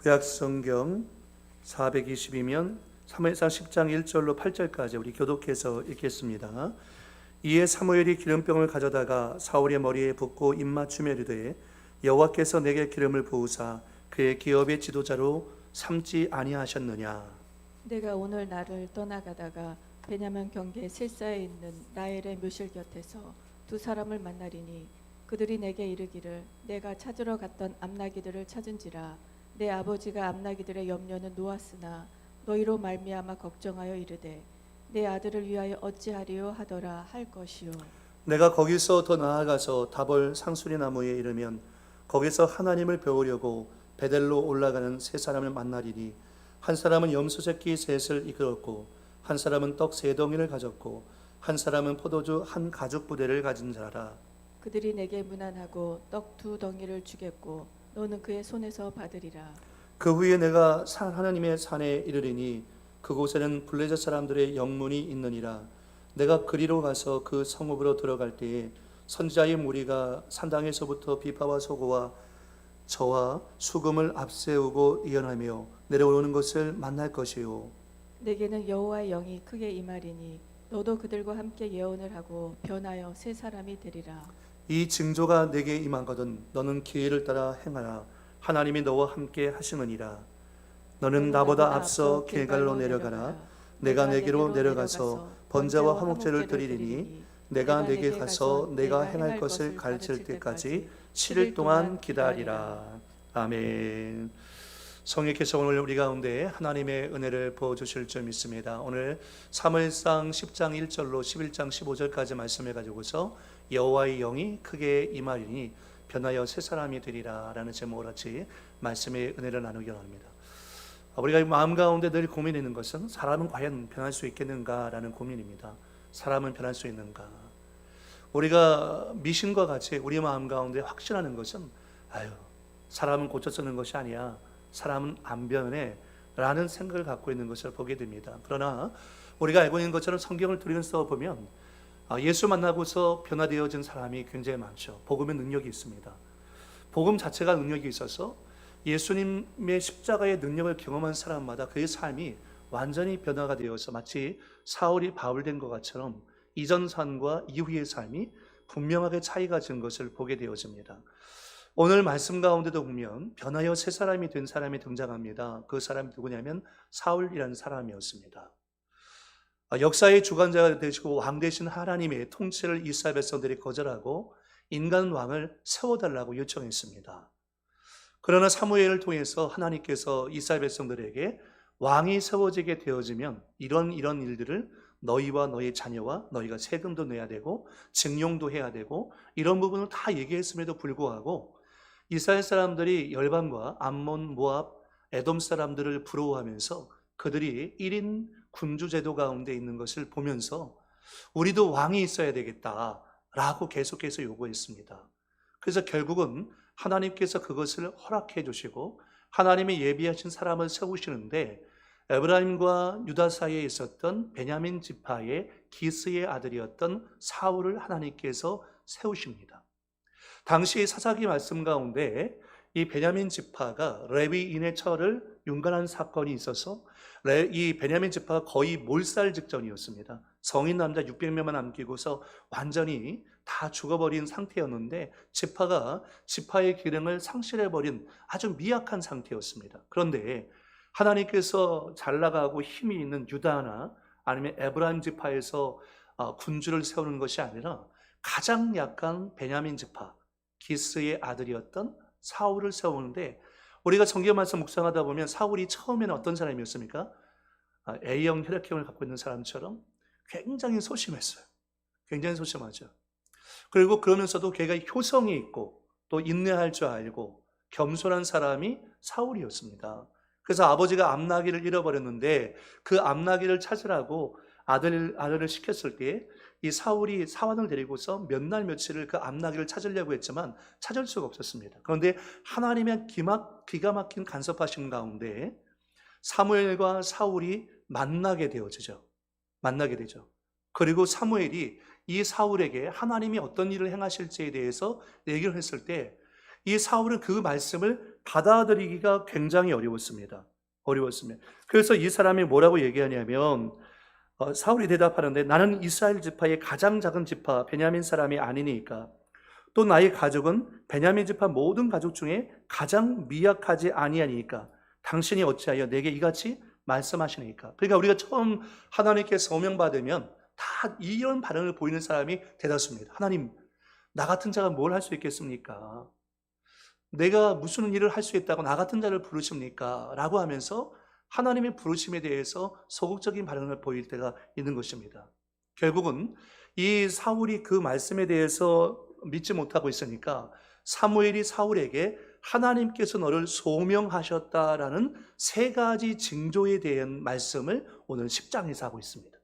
구약성경 422면 사무엘상 10장 1절로 8절까지 우리 교독해서 읽겠습니다. 이에 사무엘이 기름병을 가져다가 사울의 머리에 붓고 입맞추며 이르되 여호와께서 내게 기름을 부으사 그의 기업의 지도자로 삼지 아니하셨느냐. 내가 오늘 나를 떠나가다가 베냐민 경계 실사에 있는 라헬의 묘실 곁에서 두 사람을 만나리니 그들이 내게 이르기를 내가 찾으러 갔던 암나기들을 찾은지라 내 아버지가 암나기들의 염려는 놓았으나 너희로 말미암아 걱정하여 이르되 내 아들을 위하여 어찌하리요 하더라 할 것이요. 내가 거기서 더 나아가서 다볼 상수리 나무에 이르면 거기서 하나님을 배우려고 베델로 올라가는 세 사람을 만나리니 한 사람은 염소 새끼 셋을 이끌었고 한 사람은 떡 세 덩이를 가졌고 한 사람은 포도주 한 가죽 부대를 가진 자라. 그들이 내게 문안하고 떡 두 덩이를 주겠고 너는 그의 손에서 받으리라. 그 후에 내가 하나님의 산에 이르리니 그곳에는 블레셋 사람들의 영문이 있느니라. 내가 그리로 가서 그 성읍으로 들어갈 때에 선지자의 무리가 산당에서부터 비파와 소고와 저와 수금을 앞세우고 예언하며 내려오는 것을 만날 것이요. 내게는 여호와의 영이 크게 임하리니 너도 그들과 함께 예언을 하고 변하여 세 사람이 되리라. 이 징조가 내게 임하거든 너는 기회를 따라 행하라. 하나님이 너와 함께 하시느니라. 너는 나보다 앞서 길갈로 내려가라. 내가 내게로 내려가서 번제와 화목제를 드리리니 내가 내게 가서 내가 행할 것을 가르칠 때까지 7일 동안 기다리라. 아멘. 성령께서 오늘 우리 가운데 하나님의 은혜를 부어주실 줄 믿습니다. 오늘 사무엘상 10장 1절로 11장 15절까지 말씀해 가지고서 여호와의 영이 크게 임하리니 변하여 새 사람이 되리라 라는 제목으로 같이 말씀의 은혜를 나누기 원합니다. 우리가 마음 가운데 늘 고민하는 것은 사람은 과연 변할 수 있겠는가 라는 고민입니다. 사람은 변할 수 있는가. 우리가 미신과 같이 우리 마음 가운데 확신하는 것은 사람은 고쳐 쓰는 것이 아니야, 사람은 안 변해 라는 생각을 갖고 있는 것을 보게 됩니다. 그러나 우리가 알고 있는 것처럼 성경을 들으면서 보면 예수 만나고서 변화되어진 사람이 굉장히 많죠. 복음의 능력이 있습니다. 복음 자체가 능력이 있어서 예수님의 십자가의 능력을 경험한 사람마다 그의 삶이 완전히 변화가 되어서 마치 사울이 바울 된 것 같처럼 이전 삶과 이후의 삶이 분명하게 차이가 진 것을 보게 되어집니다. 오늘 말씀 가운데도 보면 변하여 새 사람이 된 사람이 등장합니다. 그 사람이 누구냐면 사울이라는 사람이었습니다. 역사의 주관자가 되시고 왕 되신 하나님의 통치를 이스라엘 백성들이 거절하고 인간 왕을 세워달라고 요청했습니다. 그러나 사무엘을 통해서 하나님께서 이스라엘 백성들에게 왕이 세워지게 되어지면 이런 일들을 너희와 너희 자녀와 너희가 세금도 내야 되고 증용도 해야 되고 이런 부분을 다 얘기했음에도 불구하고 이스라엘 사람들이 열방과 암몬, 모압, 에돔 사람들을 부러워하면서 그들이 1인 군주 제도 가운데 있는 것을 보면서 우리도 왕이 있어야 되겠다라고 계속해서 요구했습니다. 그래서 결국은 하나님께서 그것을 허락해 주시고 하나님이 예비하신 사람을 세우시는데 에브라임과 유다 사이에 있었던 베냐민 지파의 기스의 아들이었던 사울을 하나님께서 세우십니다. 당시 사사기 말씀 가운데 이 베냐민 지파가 레위인의 처를 윤관한 사건이 있어서 이 베냐민 지파가 거의 몰살 직전이었습니다. 성인 남자 600명만 남기고서 완전히 다 죽어버린 상태였는데 지파의 기능을 상실해버린 아주 미약한 상태였습니다. 그런데 하나님께서 잘 나가고 힘이 있는 유다나 아니면 에브라임 지파에서 군주를 세우는 것이 아니라 가장 약한 베냐민 지파 기스의 아들이었던 사울을 세우는데 우리가 성경 말씀 묵상하다 보면 사울이 처음에는 어떤 사람이었습니까? A형 혈액형을 갖고 있는 사람처럼 굉장히 소심했어요. 굉장히 소심하죠. 그리고 그러면서도 걔가 효성이 있고 또 인내할 줄 알고 겸손한 사람이 사울이었습니다. 그래서 아버지가 암나기를 잃어버렸는데 그 암나기를 찾으라고 아들을 시켰을 때 이 사울이 사환을 데리고서 몇 날 며칠을 그 암나기를 찾으려고 했지만 찾을 수가 없었습니다. 그런데 하나님의 기가 막힌 간섭하심 가운데 사무엘과 사울이 만나게 되죠. 그리고 사무엘이 이 사울에게 하나님이 어떤 일을 행하실지에 대해서 얘기를 했을 때 이 사울은 그 말씀을 받아들이기가 굉장히 어려웠습니다. 그래서 이 사람이 뭐라고 얘기하냐면 사울이 대답하는데 나는 이스라엘 지파의 가장 작은 지파 베냐민 사람이 아니니까 또 나의 가족은 베냐민 지파 모든 가족 중에 가장 미약하지 아니하니까 당신이 어찌하여 내게 이같이 말씀하시니까. 그러니까 우리가 처음 하나님께 소명받으면 다 이런 반응을 보이는 사람이 대다수입니다. 하나님, 나 같은 자가 뭘 할 수 있겠습니까? 내가 무슨 일을 할 수 있다고 나 같은 자를 부르십니까? 라고 하면서 하나님의 부르심에 대해서 소극적인 반응을 보일 때가 있는 것입니다. 결국은 이 사울이 그 말씀에 대해서 믿지 못하고 있으니까 사무엘이 사울에게 하나님께서 너를 소명하셨다라는 세 가지 징조에 대한 말씀을 오늘 10장에서 하고 있습니다.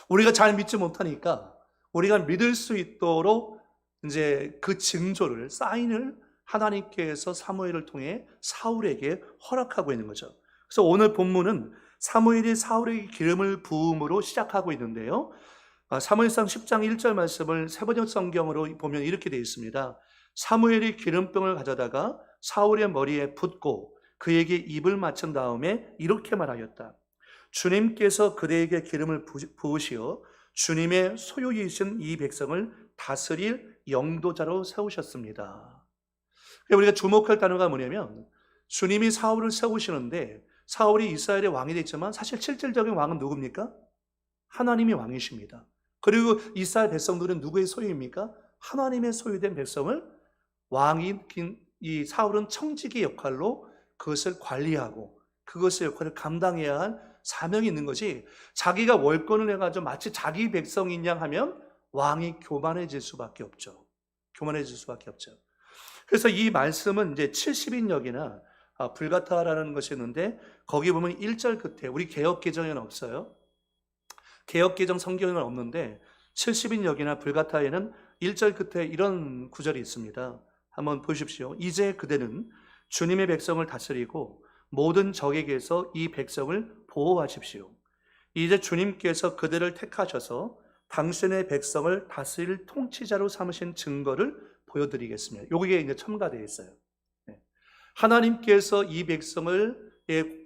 우리가 잘 믿지 못하니까 우리가 믿을 수 있도록 이제 그 징조를, 사인을 하나님께서 사무엘을 통해 사울에게 허락하고 있는 거죠. 그래서 오늘 본문은 사무엘이 사울에게 기름을 부음으로 시작하고 있는데요. 사무엘상 10장 1절 말씀을 세번역 성경으로 보면 이렇게 되어 있습니다. 사무엘이 기름병을 가져다가 사울의 머리에 붓고 그에게 입을 맞춘 다음에 이렇게 말하였다. 주님께서 그대에게 기름을 부으시어 주님의 소유이신 이 백성을 다스릴 영도자로 세우셨습니다. 우리가 주목할 단어가 뭐냐면 주님이 사울을 세우시는데 사울이 이스라엘의 왕이 됐지만 사실 실질적인 왕은 누굽니까? 하나님이 왕이십니다. 그리고 이스라엘 백성들은 누구의 소유입니까? 하나님의 소유된 백성을 왕인 이 사울은 청지기 역할로 그것을 관리하고 그것의 역할을 감당해야 할 사명이 있는 것이 자기가 월권을 해가지고 마치 자기 백성인 양 하면 왕이 교만해질 수밖에 없죠. 그래서 이 말씀은 이제 70인역이나 불가타라는 것이 있는데 거기 보면 1절 끝에 우리 개역개정에는 없어요. 개역개정 성경에는 없는데 70인역이나 불가타에는 1절 끝에 이런 구절이 있습니다. 한번 보십시오. 이제 그대는 주님의 백성을 다스리고 모든 적에게서 이 백성을 보호하십시오. 이제 주님께서 그들을 택하셔서 당신의 백성을 다스릴 통치자로 삼으신 증거를 보여드리겠습니다. 여기에 이제 첨가되어 있어요. 하나님께서 이 백성을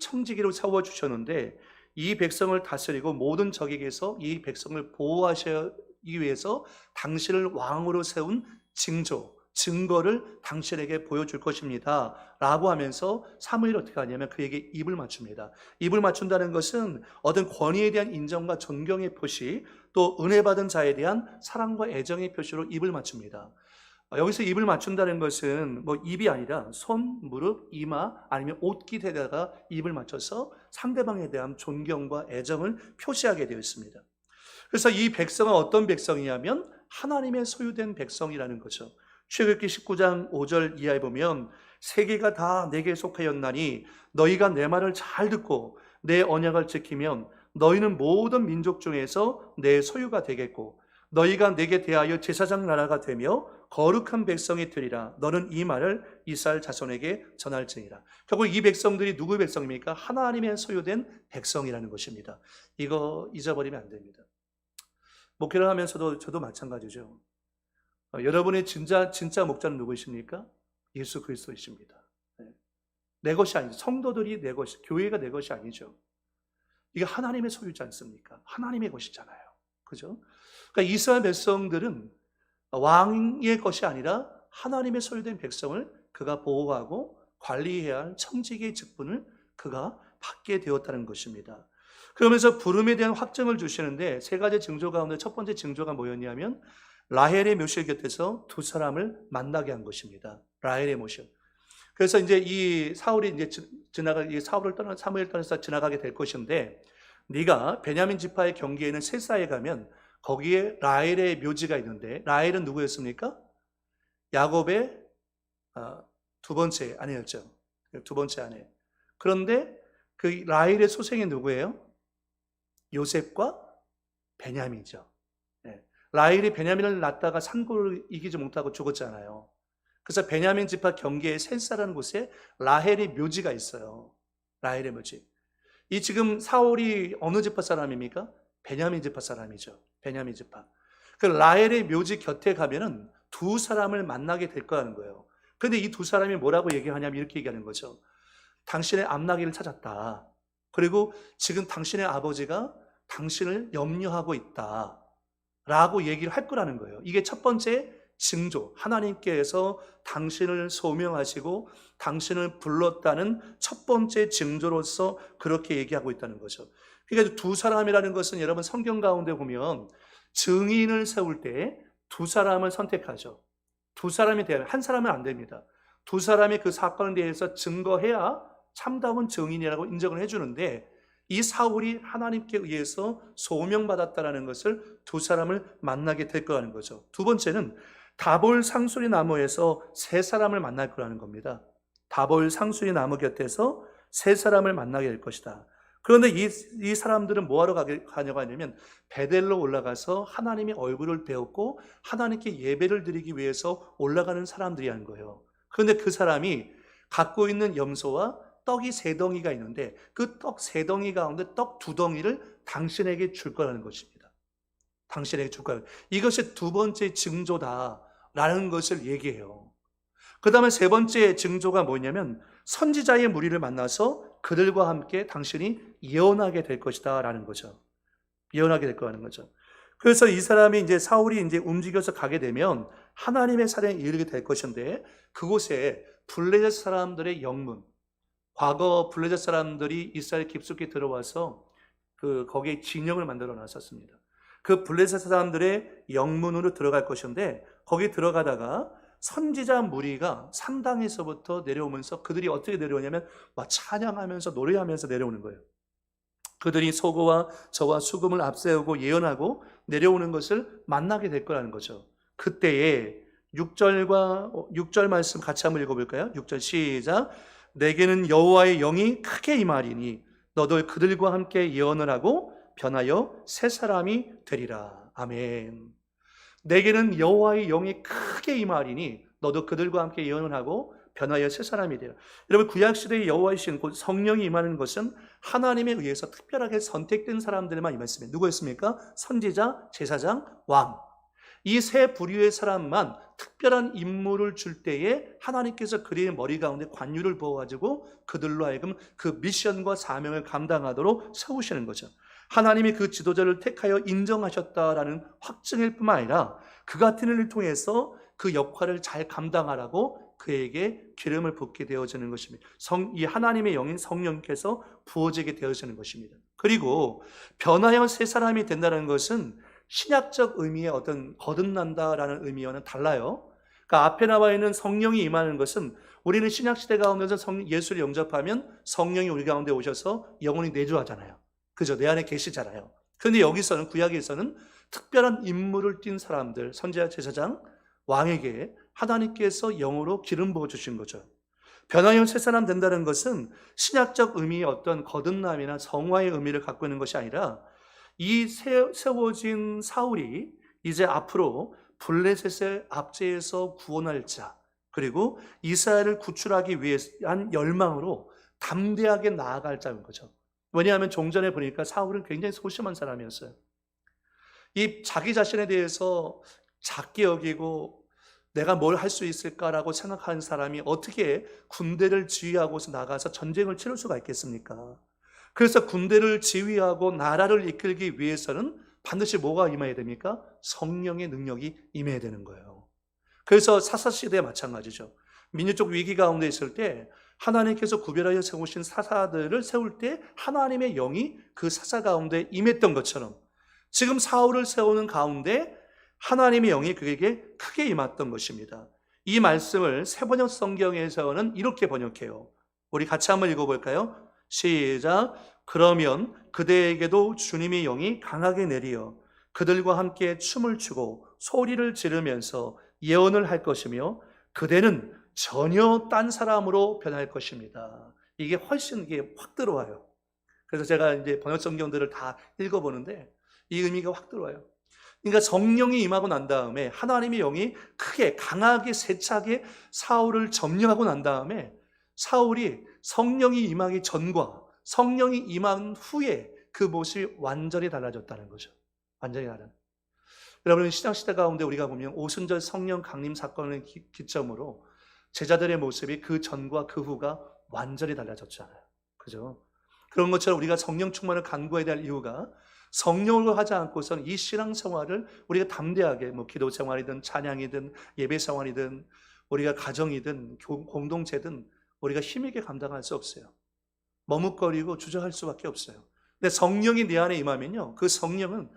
청지기로 세워주셨는데 이 백성을 다스리고 모든 적에게서 이 백성을 보호하시기 위해서 당신을 왕으로 세운 증거를 당신에게 보여줄 것입니다 라고 하면서 사무엘이 어떻게 하냐면 그에게 입을 맞춥니다. 입을 맞춘다는 것은 어떤 권위에 대한 인정과 존경의 표시, 또 은혜 받은 자에 대한 사랑과 애정의 표시로 입을 맞춥니다. 여기서 입을 맞춘다는 것은 뭐 입이 아니라 손, 무릎, 이마 아니면 옷깃에다가 입을 맞춰서 상대방에 대한 존경과 애정을 표시하게 되어 있습니다. 그래서 이 백성은 어떤 백성이냐면 하나님의 소유된 백성이라는 거죠. 출애굽기 19장 5절 이하에 보면 세계가 다 내게 속하였나니 너희가 내 말을 잘 듣고 내 언약을 지키면 너희는 모든 민족 중에서 내 소유가 되겠고 너희가 내게 대하여 제사장 나라가 되며 거룩한 백성이 되리라. 너는 이 말을 이스라엘 자손에게 전할지니라. 결국 이 백성들이 누구의 백성입니까? 하나님의 소유된 백성이라는 것입니다. 이거 잊어버리면 안 됩니다. 목회를 하면서도 저도 마찬가지죠. 여러분의 진짜 목자는 누구이십니까? 예수 그리스도이십니다. 내 것이 아니죠. 성도들이 내 것이, 교회가 내 것이 아니죠. 이게 하나님의 소유지 않습니까? 하나님의 것이잖아요. 그죠? 그러니까 이스라엘 백성들은 왕의 것이 아니라 하나님의 소유된 백성을 그가 보호하고 관리해야 할 청지기의 직분을 그가 받게 되었다는 것입니다. 그러면서 부름에 대한 확증을 주시는데 세 가지 징조 가운데 첫 번째 징조가 뭐였냐면 라헬의 묘실 곁에서 두 사람을 만나게 한 것입니다. 라헬의 묘실. 그래서 이제 이 사울이 이제 사무엘 떠나서 지나가게 될 것인데 네가 베냐민 지파의 경계에는 셀사에 가면 거기에 라헬의 묘지가 있는데 라헬은 누구였습니까? 야곱의 두 번째 아내였죠. 두 번째 아내. 그런데 그 라헬의 소생이 누구예요? 요셉과 베냐민이죠. 라헬이 베냐민을 낳다가 산고를 이기지 못하고 죽었잖아요. 그래서 베냐민 지파 경계의 셀사라는 곳에 라헬의 묘지가 있어요. 라헬의 묘지. 이 지금 사울이 어느 지파 사람입니까? 베냐민 지파 사람이죠. 베냐민 지파. 그 라헬의 묘지 곁에 가면은 두 사람을 만나게 될 거라는 거예요. 그런데 이 두 사람이 뭐라고 얘기하냐면 이렇게 얘기하는 거죠. 당신의 암나기를 찾았다. 그리고 지금 당신의 아버지가 당신을 염려하고 있다. 라고 얘기를 할 거라는 거예요. 이게 첫 번째 징조. 하나님께서 당신을 소명하시고 당신을 불렀다는 첫 번째 징조로서 그렇게 얘기하고 있다는 거죠. 그러니까 두 사람이라는 것은 여러분 성경 가운데 보면 증인을 세울 때 두 사람을 선택하죠. 두 사람이 돼야, 한 사람은 안 됩니다. 두 사람이 그 사건에 대해서 증거해야 참다운 증인이라고 인정을 해주는데, 이 사울이 하나님께 의해서 소명받았다는 것을 두 사람을 만나게 될 거라는 거죠. 두 번째는 다볼 상수리 나무에서 세 사람을 만날 거라는 겁니다. 다볼 상수리 나무 곁에서 세 사람을 만나게 될 것이다. 그런데 이 사람들은 뭐하러 가냐고 하냐면 베델로 올라가서 하나님의 얼굴을 배웠고 하나님께 예배를 드리기 위해서 올라가는 사람들이라는 거예요. 그런데 그 사람이 갖고 있는 염소와 떡이 세 덩이가 있는데 그 떡 세 덩이 가운데 떡 두 덩이를 당신에게 줄 거라는 것입니다. 당신에게 줄 거라는, 이것이 두 번째 징조다라는 것을 얘기해요. 그 다음에 세 번째 징조가 뭐냐면 선지자의 무리를 만나서 그들과 함께 당신이 예언하게 될 것이다 라는 거죠. 예언하게 될 거라는 거죠. 그래서 이 사람이 이제 사울이 이제 움직여서 가게 되면 하나님의 사령에 이르게 될 것인데, 그곳에 블레셋 사람들의 영문, 과거 블레셋 사람들이 이스라엘 깊숙이 들어와서 거기에 진영을 만들어 놨었습니다. 그 블레셋 사람들의 영문으로 들어갈 것인데, 거기 들어가다가 선지자 무리가 산당에서부터 내려오면서 그들이 어떻게 내려오냐면 막 찬양하면서 노래하면서 내려오는 거예요. 그들이 소고와 저와 수금을 앞세우고 예언하고 내려오는 것을 만나게 될 거라는 거죠. 그때에 6절 말씀 같이 한번 읽어볼까요? 6절 시작. 내게는 여호와의 영이 크게 임하리니 너도 그들과 함께 예언을 하고 변하여 새 사람이 되리라. 아멘. 내게는 여호와의 영이 크게 임하리니 너도 그들과 함께 예언을 하고 변하여 새 사람이 되라. 여러분, 구약시대의 여호와이신 곧 성령이 임하는 것은 하나님에 의해서 특별하게 선택된 사람들만 임했습니다. 누구였습니까? 선지자, 제사장, 왕. 이 세 부류의 사람만 특별한 임무를 줄 때에 하나님께서 그의 머리 가운데 관유를 부어가지고 그들로 하여금 그 미션과 사명을 감당하도록 세우시는 거죠. 하나님이 그 지도자를 택하여 인정하셨다라는 확증일 뿐만 아니라 그 같은 일을 통해서 그 역할을 잘 감당하라고 그에게 기름을 붓게 되어지는 것입니다. 이 하나님의 영인 성령께서 부어지게 되어지는 것입니다. 그리고 변하여 새 사람이 된다는 것은 신약적 의미의 어떤 거듭난다라는 의미와는 달라요. 그러니까 앞에 나와 있는 성령이 임하는 것은 우리는 신약시대 가운데서 예수를 영접하면 성령이 우리 가운데 오셔서 영혼이 내주하잖아요. 그죠? 내 안에 계시잖아요. 그런데 여기서는, 구약에서는 특별한 임무를 띈 사람들, 선지자, 제사장, 왕에게 하나님께서 영으로 기름 부어주신 거죠. 변화형 새 사람 된다는 것은 신약적 의미의 어떤 거듭남이나 성화의 의미를 갖고 있는 것이 아니라 이 세워진 사울이 이제 앞으로 블레셋의 압제에서 구원할 자, 그리고 이스라엘을 구출하기 위한 열망으로 담대하게 나아갈 자인 거죠. 왜냐하면 종전에 보니까 사울은 굉장히 소심한 사람이었어요. 이 자기 자신에 대해서 작게 여기고 내가 뭘 할 수 있을까라고 생각하는 사람이 어떻게 군대를 지휘하고서 나가서 전쟁을 치를 수가 있겠습니까? 그래서 군대를 지휘하고 나라를 이끌기 위해서는 반드시 뭐가 임해야 됩니까? 성령의 능력이 임해야 되는 거예요. 그래서 사사시대에 마찬가지죠. 민주적 위기 가운데 있을 때 하나님께서 구별하여 세우신 사사들을 세울 때 하나님의 영이 그 사사 가운데 임했던 것처럼 지금 사울을 세우는 가운데 하나님의 영이 그에게 크게 임했던 것입니다. 이 말씀을 새번역 성경에서는 이렇게 번역해요. 우리 같이 한번 읽어볼까요? 시작. 그러면 그대에게도 주님의 영이 강하게 내리어 그들과 함께 춤을 추고 소리를 지르면서 예언을 할 것이며 그대는 전혀 딴 사람으로 변할 것입니다. 이게 훨씬 이게 확 들어와요. 그래서 제가 이제 번역 성경들을 다 읽어보는데 이 의미가 확 들어와요. 그러니까 성령이 임하고 난 다음에 하나님의 영이 크게 강하게 세차게 사울을 점령하고 난 다음에 사울이 성령이 임하기 전과 성령이 임한 후에 그 모습이 완전히 달라졌다는 거죠. 완전히 달라요. 여러분, 신약시대 가운데 우리가 보면 오순절 성령 강림 사건을 기점으로 제자들의 모습이 그 전과 그 후가 완전히 달라졌잖아요. 그죠? 그런 것처럼 우리가 성령 충만을 간구해야 될 이유가 성령을 하지 않고서는 이 신앙생활을 우리가 담대하게 기도 생활이든 찬양이든 예배 생활이든 우리가 가정이든 공동체든 우리가 힘있게 감당할 수 없어요. 머뭇거리고 주저할 수밖에 없어요. 근데 성령이 내 안에 임하면요, 그 성령은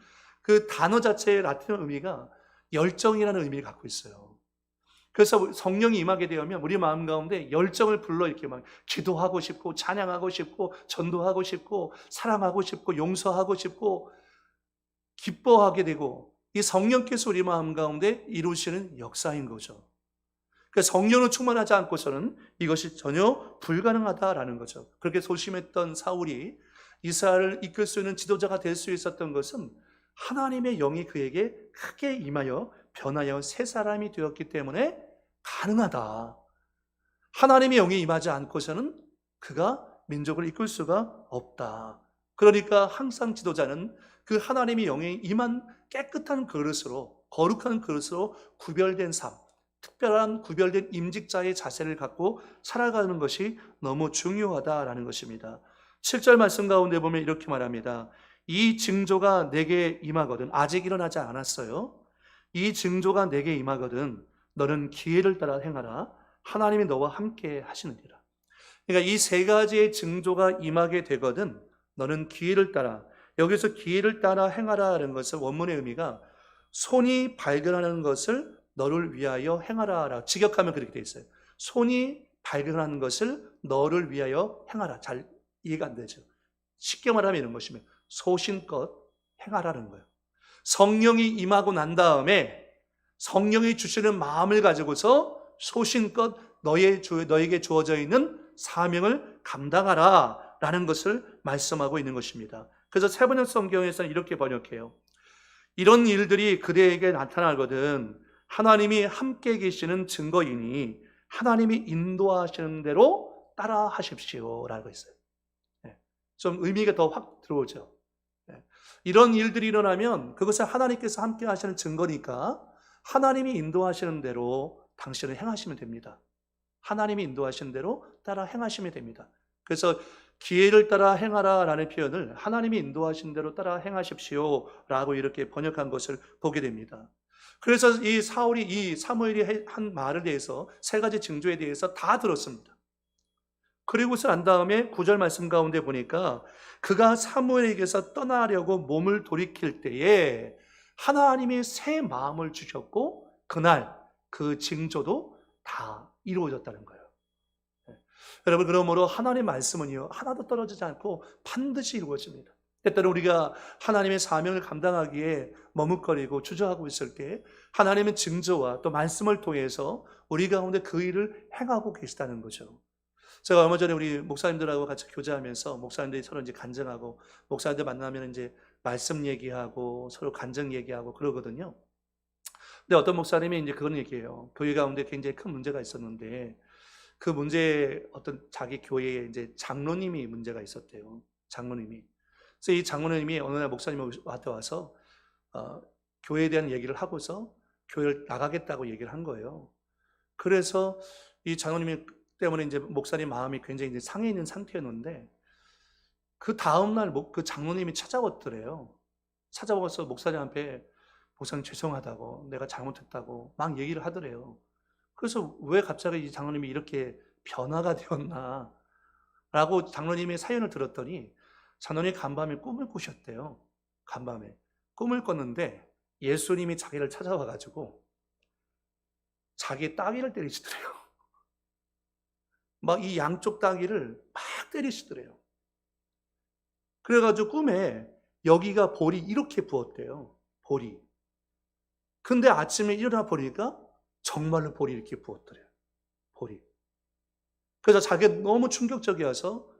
그 단어 자체의 라틴어 의미가 열정이라는 의미를 갖고 있어요. 그래서 성령이 임하게 되면 우리 마음 가운데 열정을 불러 이렇게 막 기도하고 싶고 찬양하고 싶고 전도하고 싶고 사랑하고 싶고 용서하고 싶고 기뻐하게 되고, 이 성령께서 우리 마음 가운데 이루시는 역사인 거죠. 그러니까 성령을 충만하지 않고서는 이것이 전혀 불가능하다라는 거죠. 그렇게 소심했던 사울이 이스라엘을 이끌 수 있는 지도자가 될 수 있었던 것은 하나님의 영이 그에게 크게 임하여 변하여 새 사람이 되었기 때문에 가능하다. 하나님의 영이 임하지 않고서는 그가 민족을 이끌 수가 없다. 그러니까 항상 지도자는 그 하나님의 영이 임한 깨끗한 그릇으로, 거룩한 그릇으로 구별된 삶, 특별한 구별된 임직자의 자세를 갖고 살아가는 것이 너무 중요하다라는 것입니다. 7절 말씀 가운데 보면 이렇게 말합니다. 이 징조가 내게 임하거든, 아직 일어나지 않았어요. 이 징조가 내게 임하거든 너는 기회를 따라 행하라. 하나님이 너와 함께 하시느니라. 그러니까 이 세 가지의 징조가 임하게 되거든 너는 기회를 따라, 여기서 기회를 따라 행하라는 것은 원문의 의미가 손이 발견하는 것을 너를 위하여 행하라. 직역하면 그렇게 되어 있어요. 손이 발견하는 것을 너를 위하여 행하라. 잘 이해가 안 되죠. 쉽게 말하면 이런 것이면 소신껏 행하라는 거예요. 성령이 임하고 난 다음에 성령이 주시는 마음을 가지고서 소신껏 너에게 주어져 있는 사명을 감당하라 라는 것을 말씀하고 있는 것입니다. 그래서 세번역 성경에서는 이렇게 번역해요. 이런 일들이 그대에게 나타나거든 하나님이 함께 계시는 증거이니 하나님이 인도하시는 대로 따라 하십시오 라고 했어요. 좀 의미가 더 확 들어오죠. 이런 일들이 일어나면 그것은 하나님께서 함께 하시는 증거니까 하나님이 인도하시는 대로 당신은 행하시면 됩니다. 하나님이 인도하시는 대로 따라 행하시면 됩니다. 그래서 기회를 따라 행하라 라는 표현을 하나님이 인도하신 대로 따라 행하십시오 라고 이렇게 번역한 것을 보게 됩니다. 그래서 이 사무엘이 한 말에 대해서 세 가지 징조에 대해서 다 들었습니다. 그리고서 난 다음에 9절 말씀 가운데 보니까 그가 사무엘에게서 떠나려고 몸을 돌이킬 때에 하나님이 새 마음을 주셨고 그날 그 징조도 다 이루어졌다는 거예요. 여러분, 그러므로 하나님의 말씀은요 하나도 떨어지지 않고 반드시 이루어집니다. 때때로 우리가 하나님의 사명을 감당하기에 머뭇거리고 주저하고 있을 때 하나님의 징조와 또 말씀을 통해서 우리 가운데 그 일을 행하고 계시다는 거죠. 제가 얼마 전에 우리 목사님들하고 같이 교제하면서 목사님들이 서로 이제 간증하고, 목사님들 만나면 이제 말씀 얘기하고 서로 간증 얘기하고 그러거든요. 근데 어떤 목사님이 이제 그런 얘기해요. 교회 가운데 굉장히 큰 문제가 있었는데 그 문제, 어떤 자기 교회에 이제 장로님이 문제가 있었대요. 장로님이. 그래서 이 장로님이 어느 날 목사님한테 와서 교회에 대한 얘기를 하고서 교회를 나가겠다고 얘기를 한 거예요. 그래서 이 장로님이 때문에 이제 목사님 마음이 굉장히 이제 상해 있는 상태였는데 그 다음날 그 장로님이 찾아왔더래요. 찾아와서 목사님 앞에 목사님 죄송하다고, 내가 잘못했다고 막 얘기를 하더래요. 그래서 왜 갑자기 이 장로님이 이렇게 변화가 되었나 라고 장로님의 사연을 들었더니 장로님이 간밤에 꿈을 꾸셨대요. 간밤에 꿈을 꿨는데 예수님이 자기를 찾아와가지고 자기 따귀를 때리시더래요. 막 이 양쪽 따귀를 막 때리시더래요. 그래가지고 꿈에 여기가 볼이 이렇게 부었대요. 볼이. 근데 아침에 일어나 보니까 정말로 볼이 이렇게 부었더래요. 볼이. 그래서 자기가 너무 충격적이어서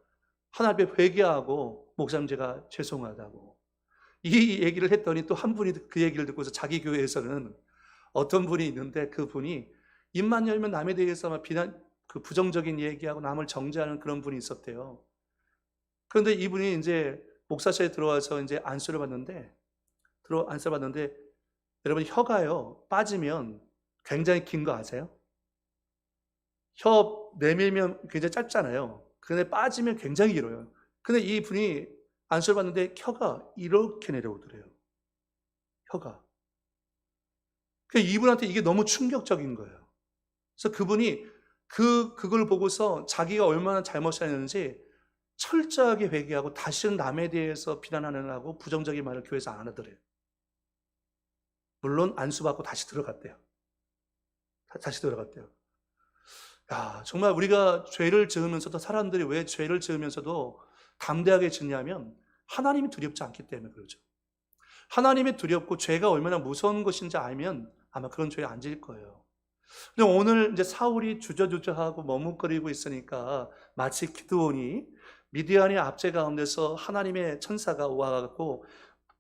하나님 앞에 회개하고 목사님 제가 죄송하다고 이 얘기를 했더니 또 한 분이 그 얘기를 듣고서 자기 교회에서는 어떤 분이 있는데 그 분이 입만 열면 남에 대해서 막 그 부정적인 얘기하고 남을 정죄하는 그런 분이 있었대요. 그런데 이분이 이제 목사실에 들어와서 이제 안수를 받는데 여러분 혀가요 빠지면 굉장히 긴 거 아세요? 혀 내밀면 굉장히 짧잖아요. 근데 빠지면 굉장히 길어요. 근데 이 분이 안수를 받는데 혀가 이렇게 내려오더래요. 혀가. 이분한테 이게 너무 충격적인 거예요. 그래서 그분이 그걸 보고서 자기가 얼마나 잘못했는지 철저하게 회개하고 다시는 남에 대해서 비난하느라고 부정적인 말을 교회에서 안 하더래요. 물론 안수받고 다시 들어갔대요. 다시 들어갔대요. 야, 정말 우리가 죄를 지으면서도, 사람들이 왜 죄를 지으면서도 담대하게 짓냐면 하나님이 두렵지 않기 때문에 그러죠. 하나님이 두렵고 죄가 얼마나 무서운 것인지 알면 아마 그런 죄에 안 지을 거예요. 근데 오늘 이제 사울이 주저주저하고 머뭇거리고 있으니까 마치 기드온이 미디안의 압제 가운데서 하나님의 천사가 와갖고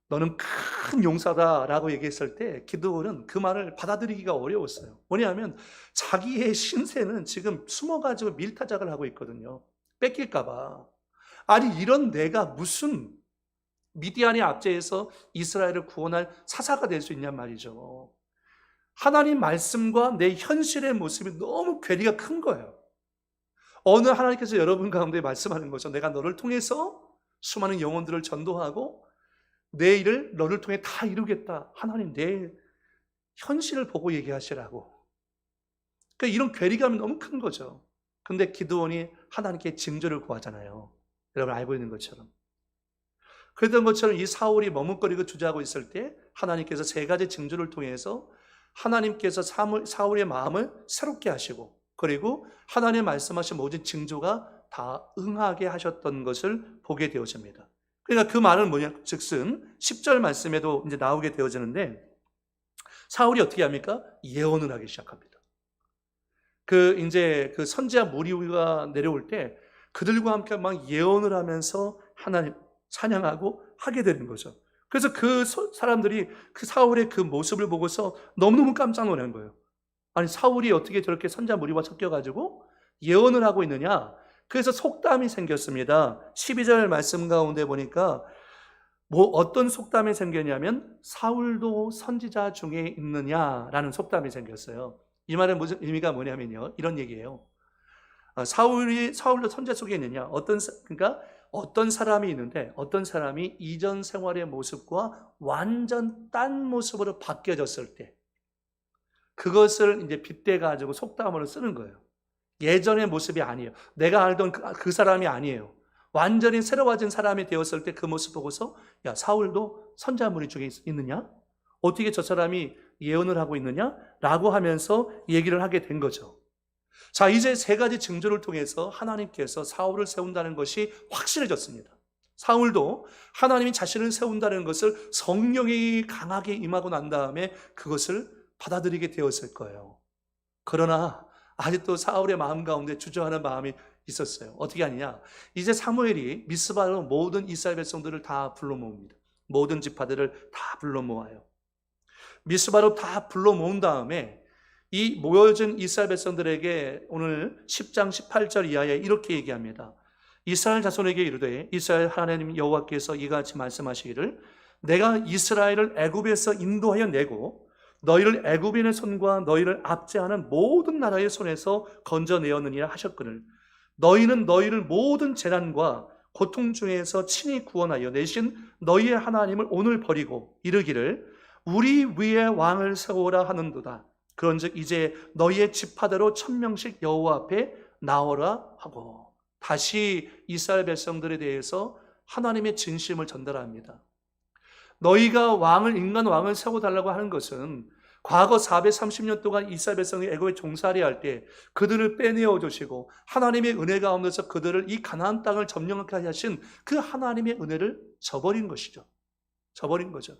너는 큰 용사다라고 얘기했을 때 기드온은 그 말을 받아들이기가 어려웠어요. 뭐냐면 자기의 신세는 지금 숨어가지고 밀타작을 하고 있거든요. 뺏길까봐. 아니 이런 내가 무슨 미디안의 압제에서 이스라엘을 구원할 사사가 될 수 있냔 말이죠. 하나님 말씀과 내 현실의 모습이 너무 괴리가 큰 거예요. 어느 하나님께서 여러분 가운데 말씀하는 거죠. 내가 너를 통해서 수많은 영혼들을 전도하고 내 일을 너를 통해 다 이루겠다. 하나님 내 현실을 보고 얘기하시라고. 그러니까 이런 괴리감이 너무 큰 거죠. 근데 기드온이 하나님께 징조를 구하잖아요. 여러분 알고 있는 것처럼. 그랬던 것처럼 이 사울이 머뭇거리고 주저하고 있을 때 하나님께서 세 가지 징조를 통해서 하나님께서 사울의 마음을 새롭게 하시고 그리고 하나님 말씀하신 모든 징조가 다 응하게 하셨던 것을 보게 되어집니다. 그러니까 그 말은 뭐냐? 즉슨 10절 말씀에도 이제 나오게 되어지는데 사울이 어떻게 합니까? 예언을 하기 시작합니다. 이제 그 선지자 무리가 내려올 때 그들과 함께 막 예언을 하면서 하나님 찬양하고 하게 되는 거죠. 그래서 그 사람들이 그 사울의 그 모습을 보고서 너무너무 깜짝 놀란 거예요. 아니 사울이 어떻게 저렇게 선지자 무리와 섞여가지고 예언을 하고 있느냐. 그래서 속담이 생겼습니다. 12절 말씀 가운데 보니까 어떤 속담이 생겼냐면 사울도 선지자 중에 있느냐라는 속담이 생겼어요. 이 말의 무슨 의미가 뭐냐면요, 이런 얘기예요. 사울도 선지자 속에 있느냐? 그러니까 어떤 사람이 있는데 어떤 사람이 이전 생활의 모습과 완전 딴 모습으로 바뀌어졌을 때 그것을 이제 빗대 가지고 속담으로 쓰는 거예요. 예전의 모습이 아니에요. 내가 알던 그 사람이 아니에요. 완전히 새로워진 사람이 되었을 때 그 모습 보고서 야 사울도 선지자 무리 중에 있느냐? 어떻게 저 사람이 예언을 하고 있느냐? 라고 하면서 얘기를 하게 된 거죠. 자, 이제 세 가지 징조를 통해서 하나님께서 사울을 세운다는 것이 확실해졌습니다. 사울도 하나님이 자신을 세운다는 것을 성령이 강하게 임하고 난 다음에 그것을 받아들이게 되었을 거예요. 그러나 아직도 사울의 마음 가운데 주저하는 마음이 있었어요. 어떻게 하느냐? 이제 사무엘이 미스바로 모든 이스라엘 백성들을 다 불러 모읍니다. 모든 지파들을 다 불러 모아요. 미스바로 다 불러 모은 다음에 이 모여진 이스라엘 백성들에게 오늘 10장 18절 이하에 이렇게 얘기합니다. 이스라엘 자손에게 이르되 이스라엘 하나님 여호와께서 이같이 말씀하시기를 내가 이스라엘을 애굽에서 인도하여 내고 너희를 애굽인의 손과 너희를 압제하는 모든 나라의 손에서 건져내었느니라 하셨거늘 너희는 너희를 모든 재난과 고통 중에서 친히 구원하여 내신 너희의 하나님을 오늘 버리고 이르기를 우리 위에 왕을 세우라 하는도다. 그런즉 이제 너희의 지파대로 1000명씩 여호와 앞에 나오라 하고 다시 이스라엘 백성들에 대해서 하나님의 진심을 전달합니다. 너희가 인간 왕을 세워달라고 하는 것은 과거 430년 동안 이스라엘 백성이 애굽에 종살이 할 때 그들을 빼내어 주시고 하나님의 은혜 가운데서 그들을 이 가나안 땅을 점령하게 하신 그 하나님의 은혜를 저버린 것이죠. 저버린 거죠.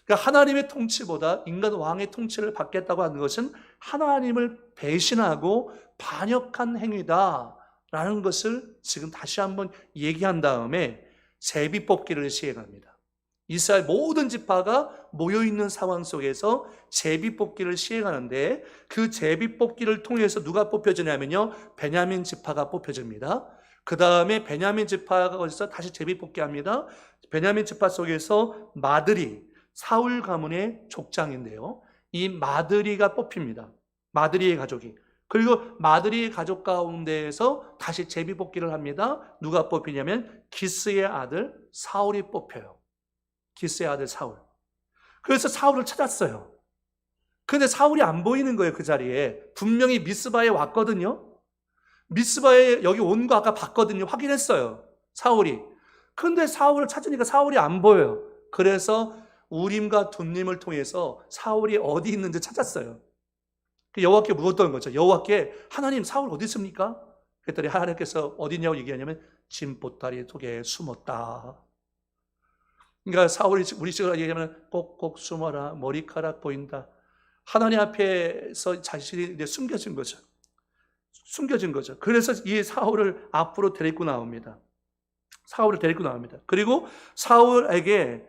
그러니까 하나님의 통치보다 인간 왕의 통치를 받겠다고 하는 것은 하나님을 배신하고 반역한 행위다라는 것을 지금 다시 한번 얘기한 다음에 제비뽑기를 시행합니다. 이스라엘 모든 지파가 모여있는 상황 속에서 제비뽑기를 시행하는데 그 제비뽑기를 통해서 누가 뽑혀지냐면요, 베냐민 지파가 뽑혀집니다. 그 다음에 베냐민 지파가 어디서 다시 제비뽑기 합니다. 베냐민 지파 속에서 마드리, 사울 가문의 족장인데요, 이 마드리가 뽑힙니다. 마드리의 가족이. 그리고 마드리 가족 가운데에서 다시 제비뽑기를 합니다. 누가 뽑히냐면 기스의 아들 사울이 뽑혀요. 기스의 아들 사울. 그래서 사울을 찾았어요. 근데 사울이 안 보이는 거예요. 그 자리에. 분명히 미스바에 왔거든요. 미스바에 여기 온 거 아까 봤거든요. 확인했어요. 사울이. 근데 사울을 찾으니까 사울이 안 보여요. 그래서 우림과 둠림을 통해서 사울이 어디 있는지 찾았어요. 여호와께 물었던 거죠. 여호와께 하나님 사울 어디 있습니까? 그랬더니 하나님께서 어디 있냐고 얘기하냐면 진보다리 속에 숨었다. 그러니까 사울이 우리 식으로 얘기하면 꼭꼭 숨어라. 머리카락 보인다. 하나님 앞에서 자신이 이제 숨겨진 거죠. 숨겨진 거죠. 그래서 이 사울을 앞으로 데리고 나옵니다. 사울을 데리고 나옵니다. 그리고 사울에게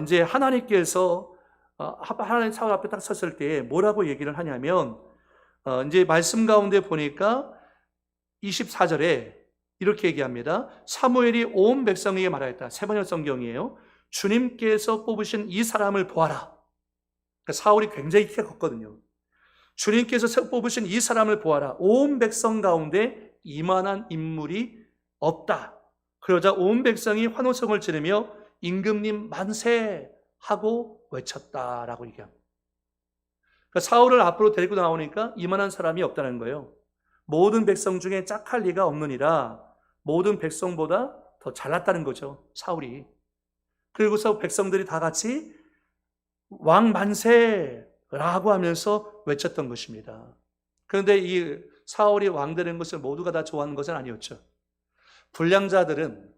이제 하나님께서 하나님 사울 앞에 딱 섰을 때 뭐라고 얘기를 하냐면 이제 말씀 가운데 보니까 24절에 이렇게 얘기합니다. 사무엘이 온 백성에게 말하였다. 세번역 성경이에요. 주님께서 뽑으신 이 사람을 보아라. 그러니까 사울이 굉장히 키가 컸거든요. 주님께서 뽑으신 이 사람을 보아라. 온 백성 가운데 이만한 인물이 없다. 그러자 온 백성이 환호성을 지르며 임금님 만세 하고 외쳤다라고 얘기합니다. 그러니까 사울을 앞으로 데리고 나오니까 이만한 사람이 없다는 거예요. 모든 백성 중에 짝할 리가 없느니라. 모든 백성보다 더 잘났다는 거죠. 사울이. 그리고서 백성들이 다 같이 왕 만세라고 하면서 외쳤던 것입니다. 그런데 이 사울이 왕 되는 것을 모두가 다 좋아하는 것은 아니었죠. 불량자들은,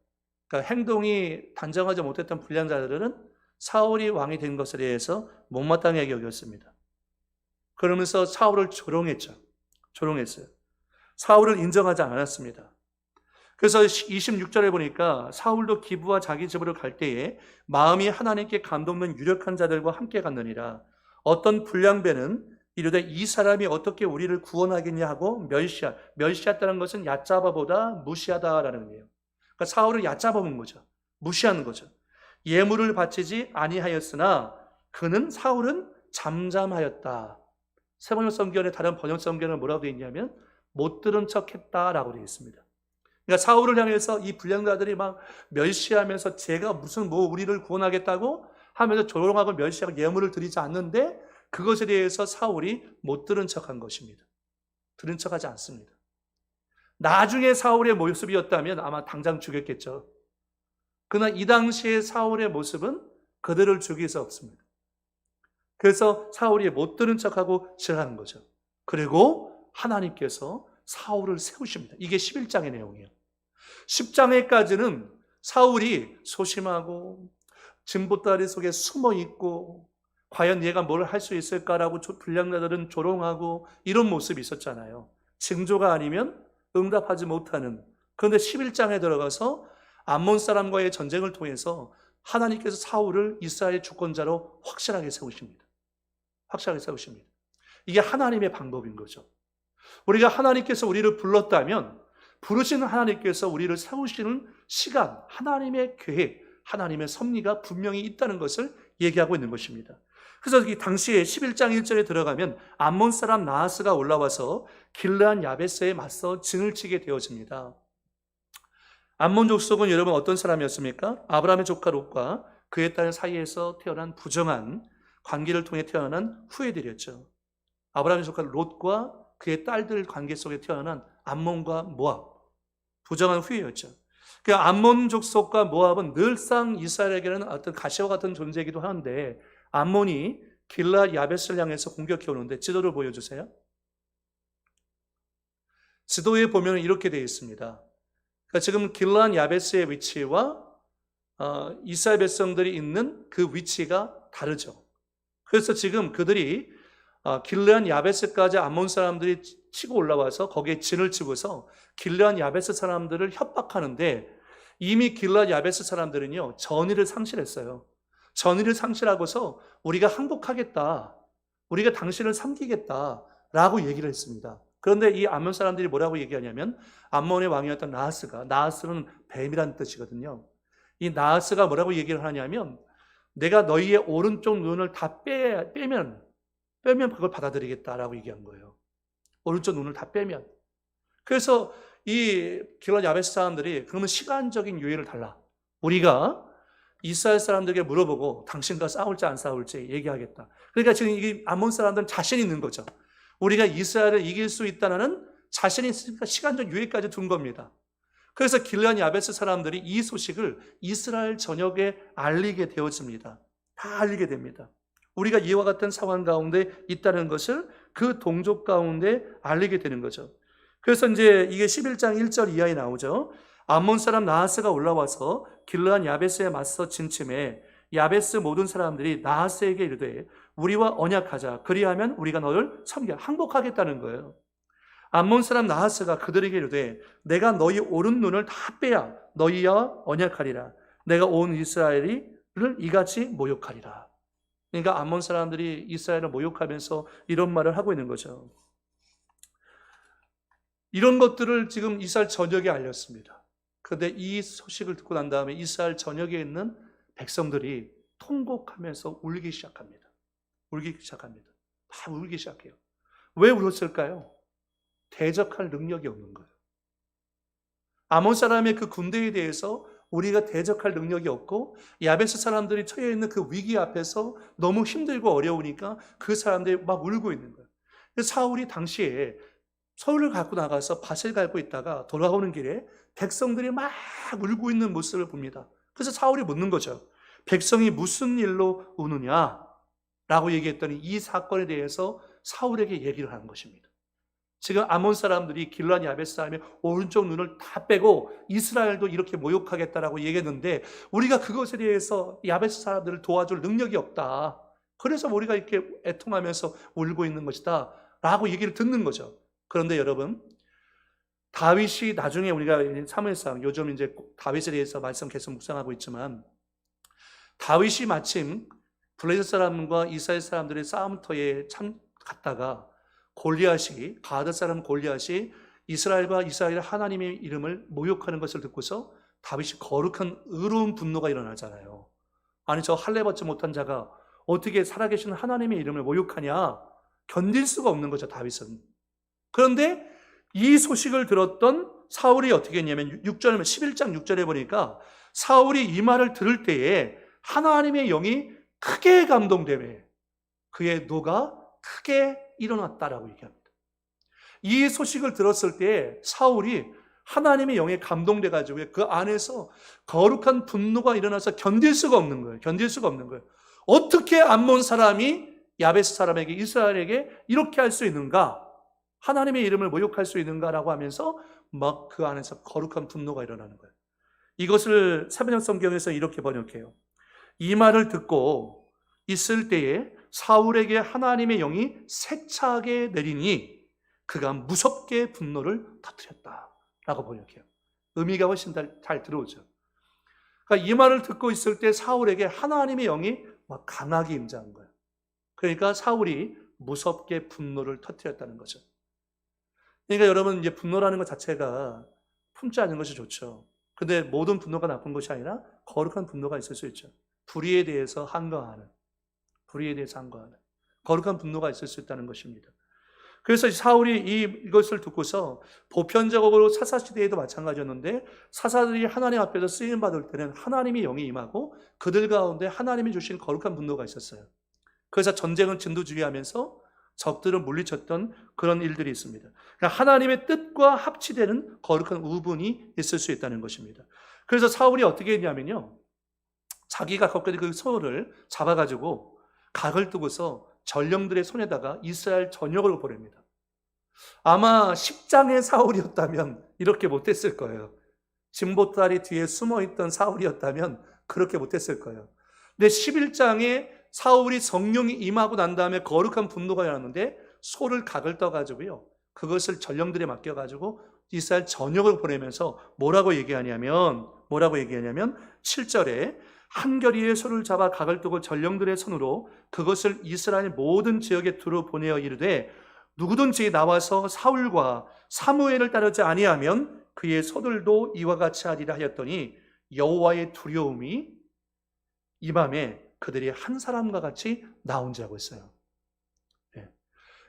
그러니까 행동이 단정하지 못했던 불량자들은 사울이 왕이 된 것에 대해서 못마땅하게 여겼습니다. 그러면서 사울을 조롱했죠. 조롱했어요. 사울을 인정하지 않았습니다. 그래서 26절에 보니까 사울도 기브와 자기 집으로 갈 때에 마음이 하나님께 감동된 유력한 자들과 함께 갔느니라. 어떤 불량배는 이르되 이 사람이 어떻게 우리를 구원하겠냐 하고 멸시했다는 것은 얕잡아보다 무시하다라는 의미예요. 그러니까 사울을 얕잡아본 거죠. 무시하는 거죠. 예물을 바치지 아니하였으나 그는 사울은 잠잠하였다. 세번역 성경의 다른 번역 성경은 뭐라고 되어 있냐면 못 들은 척했다라고 되어 있습니다. 그러니까 사울을 향해서 이 불량자들이 막 멸시하면서 제가 무슨 우리를 구원하겠다고 하면서 조롱하고 멸시하고 예물을 드리지 않는데 그것에 대해서 사울이 못 들은 척한 것입니다. 들은 척하지 않습니다. 나중에 사울의 모습이었다면 아마 당장 죽였겠죠. 그러나 이 당시의 사울의 모습은 그들을 죽일 수 없습니다. 그래서 사울이 못 들은 척하고 싫어하는 거죠. 그리고 하나님께서 사울을 세우십니다. 이게 11장의 내용이에요. 10장에까지는 사울이 소심하고 진보다리 속에 숨어 있고 과연 얘가 뭘 할 수 있을까라고 불량자들은 조롱하고 이런 모습이 있었잖아요. 징조가 아니면 응답하지 못하는. 그런데 11장에 들어가서 암몬 사람과의 전쟁을 통해서 하나님께서 사울을 이스라엘 주권자로 확실하게 세우십니다. 확실하게 세우십니다. 이게 하나님의 방법인 거죠. 우리가 하나님께서 우리를 불렀다면 부르시는 하나님께서 우리를 세우시는 시간, 하나님의 계획, 하나님의 섭리가 분명히 있다는 것을 얘기하고 있는 것입니다. 그래서 이 당시에 11장 1절에 들어가면 암몬 사람 나하스가 올라와서 길르한 야베스에 맞서 진을 치게 되어집니다. 암몬 족속은 여러분 어떤 사람이었습니까? 아브라함의 조카 롯과 그의 딸 사이에서 태어난 부정한 관계를 통해 태어난 후예들이었죠. 아브라함의 조카 롯과 그의 딸들 관계 속에 태어난 암몬과 모압, 부정한 후예였죠. 그 암몬 족속과 모압은 늘상 이스라엘에게는 어떤 가시와 같은 존재이기도 하는데 암몬이 길라 야베스를 향해서 공격해 오는데 지도를 보여주세요. 지도에 보면 이렇게 되어 있습니다. 그러니까 지금 길라 야베스의 위치와 이스라엘 백성들이 있는 그 위치가 다르죠. 그래서 지금 그들이 길르한 야베스까지 암몬 사람들이 치고 올라와서 거기에 진을 치고서 길르한 야베스 사람들을 협박하는데 이미 길르한 야베스 사람들은요 전의를 상실했어요. 전의를 상실하고서 우리가 항복하겠다, 우리가 당신을 섬기겠다라고 얘기를 했습니다. 그런데 이 암몬 사람들이 뭐라고 얘기하냐면 암몬의 왕이었던 나하스는 뱀이라는 뜻이거든요. 이 나하스가 뭐라고 얘기를 하냐면 내가 너희의 오른쪽 눈을 다 빼면 그걸 받아들이겠다라고 얘기한 거예요. 오른쪽 눈을 다 빼면. 그래서 이 길랏 야베스 사람들이 그러면 시간적인 유예를 달라. 우리가 이스라엘 사람들에게 물어보고 당신과 싸울지 안 싸울지 얘기하겠다. 그러니까 지금 이 암몬 사람들은 자신 있는 거죠. 우리가 이스라엘을 이길 수 있다는 자신이 있으니까 시간적 유예까지 둔 겁니다. 그래서 길앗 야베스 사람들이 이 소식을 이스라엘 전역에 알리게 되어집니다. 다 알리게 됩니다. 우리가 이와 같은 상황 가운데 있다는 것을 그 동족 가운데 알리게 되는 거죠. 그래서 이제 이게 11장 1절 이하에 나오죠. 암몬 사람 나하스가 올라와서 길앗 야베스에 맞서 진침해 야베스 모든 사람들이 나하스에게 이르되 우리와 언약하자. 그리하면 우리가 너를 항복하겠다는 거예요. 암몬 사람 나하스가 그들에게 이르되 내가 너희 오른 눈을 다 빼야 너희와 언약하리라. 내가 온 이스라엘을 이같이 모욕하리라. 그러니까 암몬 사람들이 이스라엘을 모욕하면서 이런 말을 하고 있는 거죠. 이런 것들을 지금 이스라엘 전역에 알렸습니다. 그런데 이 소식을 듣고 난 다음에 이스라엘 전역에 있는 백성들이 통곡하면서 울기 시작합니다. 울기 시작합니다. 다 울기 시작해요. 왜 울었을까요? 대적할 능력이 없는 거예요. 아몬 사람의 그 군대에 대해서 우리가 대적할 능력이 없고 야베스 사람들이 처해 있는 그 위기 앞에서 너무 힘들고 어려우니까 그 사람들이 막 울고 있는 거예요. 사울이 당시에 서울을 갖고 나가서 밭을 갈고 있다가 돌아오는 길에 백성들이 막 울고 있는 모습을 봅니다. 그래서 사울이 묻는 거죠. 백성이 무슨 일로 우느냐? 라고 얘기했더니 이 사건에 대해서 사울에게 얘기를 하는 것입니다. 지금 아몬 사람들이 길앗 야베스 사람의 오른쪽 눈을 다 빼고 이스라엘도 이렇게 모욕하겠다라고 얘기했는데 우리가 그것에 대해서 야베스 사람들을 도와줄 능력이 없다. 그래서 우리가 이렇게 애통하면서 울고 있는 것이다. 라고 얘기를 듣는 거죠. 그런데 여러분, 다윗이 나중에 우리가 사무엘상 요즘 이제 다윗에 대해서 말씀 계속 묵상하고 있지만 다윗이 마침 블레셋 사람과 이스라엘 사람들의 싸움터에 참 갔다가 골리앗이 가드 사람 골리앗이 이스라엘과 이스라엘 하나님의 이름을 모욕하는 것을 듣고서 다윗이 거룩한 의로운 분노가 일어나잖아요. 아니 저 할례받지 못한 자가 어떻게 살아계신 하나님의 이름을 모욕하냐? 견딜 수가 없는 거죠, 다윗은. 그런데 이 소식을 들었던 사울이 어떻게 했냐면 11장 6절에 보니까 사울이 이 말을 들을 때에 하나님의 영이 크게 감동되매 그의 노가 크게 일어났다라고 얘기합니다. 이 소식을 들었을 때 사울이 하나님의 영에 감동돼가지고 그 안에서 거룩한 분노가 일어나서 견딜 수가 없는 거예요. 견딜 수가 없는 거예요. 어떻게 암몬 사람이 야베스 사람에게 이스라엘에게 이렇게 할 수 있는가? 하나님의 이름을 모욕할 수 있는가라고 하면서 막 그 안에서 거룩한 분노가 일어나는 거예요. 이것을 세번역 성경에서 이렇게 번역해요. 이 말을 듣고 있을 때에 사울에게 하나님의 영이 세차게 내리니 그가 무섭게 분노를 터뜨렸다라고 번역해요. 의미가 훨씬 잘 들어오죠. 그러니까 이 말을 듣고 있을 때 사울에게 하나님의 영이 막 강하게 임재한 거예요. 그러니까 사울이 무섭게 분노를 터뜨렸다는 거죠. 그러니까 여러분 이제 분노라는 것 자체가 품지 않는 것이 좋죠. 근데 모든 분노가 나쁜 것이 아니라 거룩한 분노가 있을 수 있죠. 불의에 대해서 항거하는, 불의에 대해서 항거하는 거룩한 분노가 있을 수 있다는 것입니다. 그래서 사울이 이것을 듣고서 보편적으로 사사시대에도 마찬가지였는데 사사들이 하나님 앞에서 쓰임받을 때는 하나님의 영이 임하고 그들 가운데 하나님이 주신 거룩한 분노가 있었어요. 그래서 전쟁을 진두지휘하면서 적들을 물리쳤던 그런 일들이 있습니다. 그러니까 하나님의 뜻과 합치되는 거룩한 우분이 있을 수 있다는 것입니다. 그래서 사울이 어떻게 했냐면요, 자기가 갖고 있는 그 소를 잡아가지고 각을 뜨고서 전령들의 손에다가 이스라엘 전역을 보냅니다. 아마 10장의 사울이었다면 이렇게 못했을 거예요. 진보다리 뒤에 숨어있던 사울이었다면 그렇게 못했을 거예요. 근데 11장에 사울이 성령이 임하고 난 다음에 거룩한 분노가 일어났는데 소를 각을 떠가지고요, 그것을 전령들에 맡겨가지고 이스라엘 전역을 보내면서 뭐라고 얘기하냐면 7절에 한 겨리의 소를 잡아 각을 뜨고 전령들의 손으로 그것을 이스라엘 모든 지역에 두루 보내어 이르되 누구든지 나와서 사울과 사무엘을 따르지 아니하면 그의 소들도 이와 같이 하리라 하였더니 여호와의 두려움이 이 밤에 그들이 한 사람과 같이 나온 자고 있어요.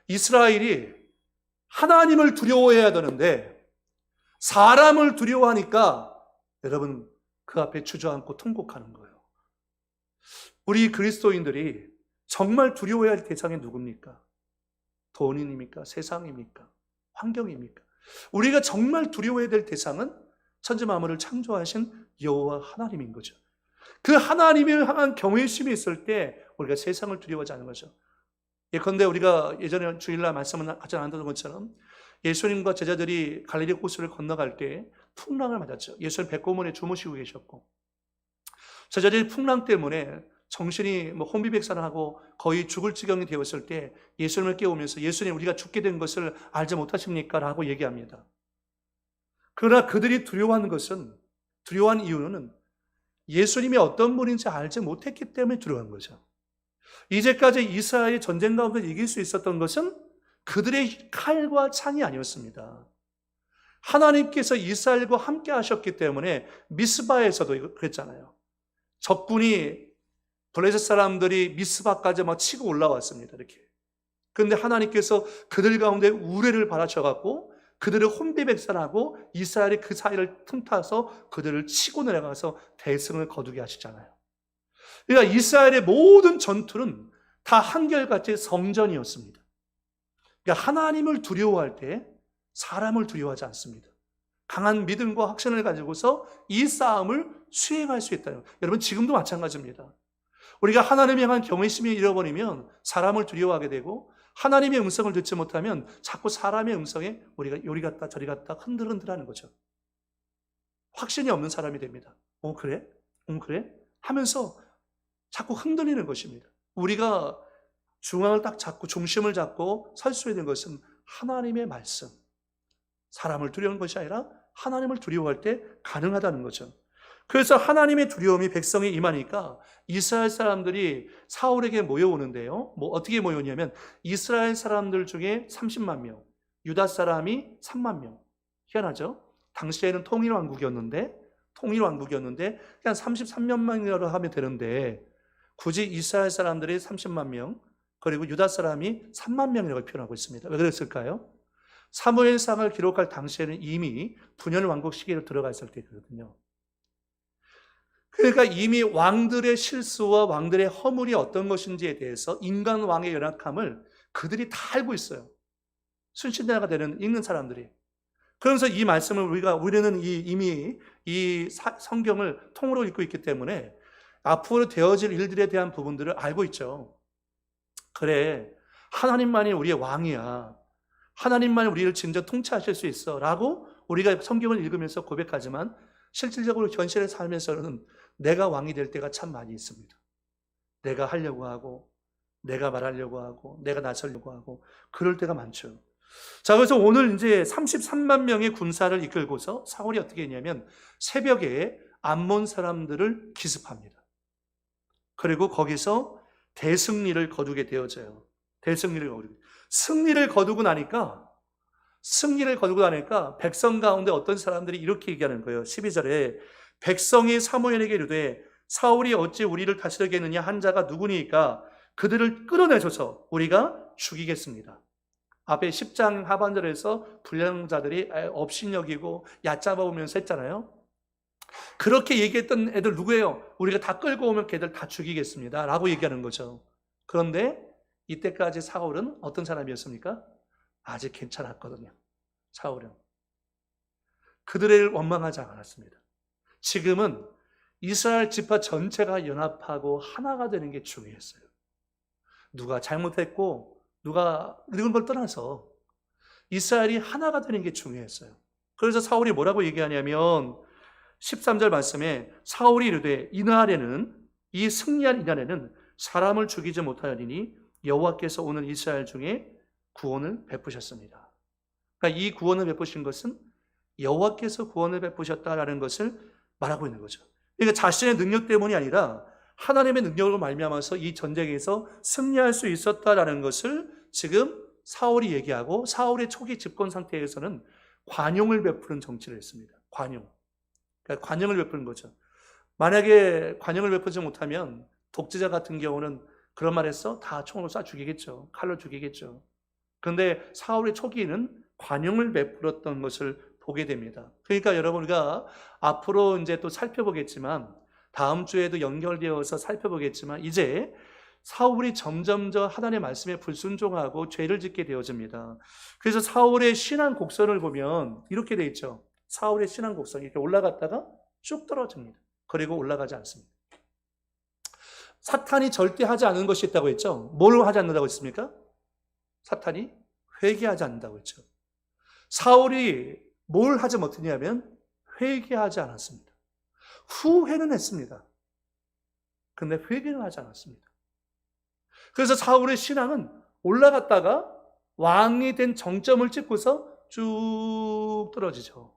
이스라엘이 하나님을 두려워해야 되는데 사람을 두려워하니까 여러분 그 앞에 주저앉고 통곡하는 거예요. 우리 그리스도인들이 정말 두려워해야 할 대상이 누굽니까? 돈입니까? 세상입니까? 환경입니까? 우리가 정말 두려워해야 될 대상은 천지 만물을 창조하신 여호와 하나님인 거죠. 그 하나님을 향한 경외심이 있을 때 우리가 세상을 두려워하지 않는 거죠. 예컨대 우리가 예전에 주일날 말씀을 하지 않았던 것처럼 예수님과 제자들이 갈릴리 호수를 건너갈 때 풍랑을 맞았죠. 예수님 백고문에 주무시고 계셨고 제자들이 풍랑 때문에 정신이 혼비백산하고 거의 죽을 지경이 되었을 때 예수님을 깨우면서 예수님 우리가 죽게 된 것을 알지 못하십니까? 라고 얘기합니다. 그러나 그들이 두려워한 이유는 예수님이 어떤 분인지 알지 못했기 때문에 두려워한 거죠. 이제까지 이스라엘이 전쟁 가운데 이길 수 있었던 것은 그들의 칼과 창이 아니었습니다. 하나님께서 이스라엘과 함께 하셨기 때문에 미스바에서도 그랬잖아요. 적군이 블레셋 사람들이 미스바까지 막 치고 올라왔습니다. 이렇게. 그런데 하나님께서 그들 가운데 우레를 발하셔갖고 그들을 혼비백산하고 이스라엘이 그 사이를 틈타서 그들을 치고 내려가서 대승을 거두게 하시잖아요. 그러니까 이스라엘의 모든 전투는 다 한결같이 성전이었습니다. 그러니까 하나님을 두려워할 때 사람을 두려워하지 않습니다. 강한 믿음과 확신을 가지고서 이 싸움을 수행할 수 있다는 거예요. 여러분 지금도 마찬가지입니다. 우리가 하나님을 향한 경외심이 잃어버리면 사람을 두려워하게 되고 하나님의 음성을 듣지 못하면 자꾸 사람의 음성에 우리가 요리 갔다 저리 갔다 흔들흔들하는 거죠. 확신이 없는 사람이 됩니다. 그래? 그래? 하면서 자꾸 흔들리는 것입니다. 우리가 중앙을 딱 잡고 중심을 잡고 설 수 있는 것은 하나님의 말씀. 사람을 두려운 것이 아니라 하나님을 두려워할 때 가능하다는 거죠. 그래서 하나님의 두려움이 백성에 임하니까 이스라엘 사람들이 사울에게 모여오는데요. 어떻게 모여오냐면 이스라엘 사람들 중에 30만 명, 유다 사람이 3만 명. 희한하죠? 당시에는 통일왕국이었는데 그냥 33년만이라도 하면 되는데 굳이 이스라엘 사람들이 30만 명 그리고 유다 사람이 3만 명이라고 표현하고 있습니다. 왜 그랬을까요? 사무엘상을 기록할 당시에는 이미 분열 왕국 시기로 들어가 있을 때거든요. 그러니까 이미 왕들의 실수와 왕들의 허물이 어떤 것인지에 대해서 인간 왕의 연약함을 그들이 다 알고 있어요. 순신자가 되는 읽는 사람들이. 그러면서 이 말씀을 우리는 이미 이 성경을 통으로 읽고 있기 때문에 앞으로 되어질 일들에 대한 부분들을 알고 있죠. 그래, 하나님만이 우리의 왕이야. 하나님만이 우리를 진정 통치하실 수 있어 라고 우리가 성경을 읽으면서 고백하지만 실질적으로 현실의 삶에서는 내가 왕이 될 때가 참 많이 있습니다. 내가 하려고 하고 내가 말하려고 하고 내가 나서려고 하고 그럴 때가 많죠. 자, 그래서 오늘 이제 33만 명의 군사를 이끌고서 사울이 어떻게 했냐면 새벽에 암몬 사람들을 기습합니다. 그리고 거기서 대승리를 거두게 되어져요. 승리를 거두고 나니까 백성 가운데 어떤 사람들이 이렇게 얘기하는 거예요. 12절에 백성이 사무엘에게 이르되 사울이 어찌 우리를 다스리겠느냐 한 자가 누구니까 그들을 끌어내셔서 우리가 죽이겠습니다. 앞에 10장 하반절에서 불량자들이 업신여기고 얕잡아오면서 했잖아요. 그렇게 얘기했던 애들 누구예요? 우리가 다 끌고 오면 걔들 다 죽이겠습니다 라고 얘기하는 거죠. 그런데 이때까지 사울은 어떤 사람이었습니까? 아직 괜찮았거든요. 사울은 그들을 원망하지 않았습니다. 지금은 이스라엘 지파 전체가 연합하고 하나가 되는 게 중요했어요. 누가 잘못했고 누가 이런 걸 떠나서 이스라엘이 하나가 되는 게 중요했어요. 그래서 사울이 뭐라고 얘기하냐면 13절 말씀에 사울이 이르되 이 승리한 이날에는 사람을 죽이지 못하리니 여호와께서 오늘 이스라엘 중에 구원을 베푸셨습니다. 그러니까 이 구원을 베푸신 것은 여호와께서 구원을 베푸셨다라는 것을 말하고 있는 거죠. 그러니까 자신의 능력 때문이 아니라 하나님의 능력으로 말미암아서 이 전쟁에서 승리할 수 있었다라는 것을 지금 사울이 얘기하고 사울의 초기 집권 상태에서는 관용을 베푸는 정치를 했습니다. 그러니까 관용을 베푸는 거죠. 만약에 관용을 베푸지 못하면 독재자 같은 경우는 그런 말 했어? 다 총으로 쏴 죽이겠죠. 칼로 죽이겠죠. 그런데 사울의 초기에는 관용을 베풀었던 것을 보게 됩니다. 그러니까 여러분, 우리가 앞으로 이제 또 살펴보겠지만, 다음 주에도 연결되어서 살펴보겠지만, 이제 사울이 점점점 하나님의 말씀에 불순종하고 죄를 짓게 되어집니다. 그래서 사울의 신앙 곡선을 보면 이렇게 돼 있죠. 사울의 신앙 곡선이 이렇게 올라갔다가 쭉 떨어집니다. 그리고 올라가지 않습니다. 사탄이 절대 하지 않은 것이 있다고 했죠. 뭘 하지 않는다고 했습니까? 사탄이 회개하지 않는다고 했죠. 사울이 뭘 하지 못했냐면 회개하지 않았습니다. 후회는 했습니다. 근데 회개는 하지 않았습니다. 그래서 사울의 신앙은 올라갔다가 왕이 된 정점을 찍고서 쭉 떨어지죠.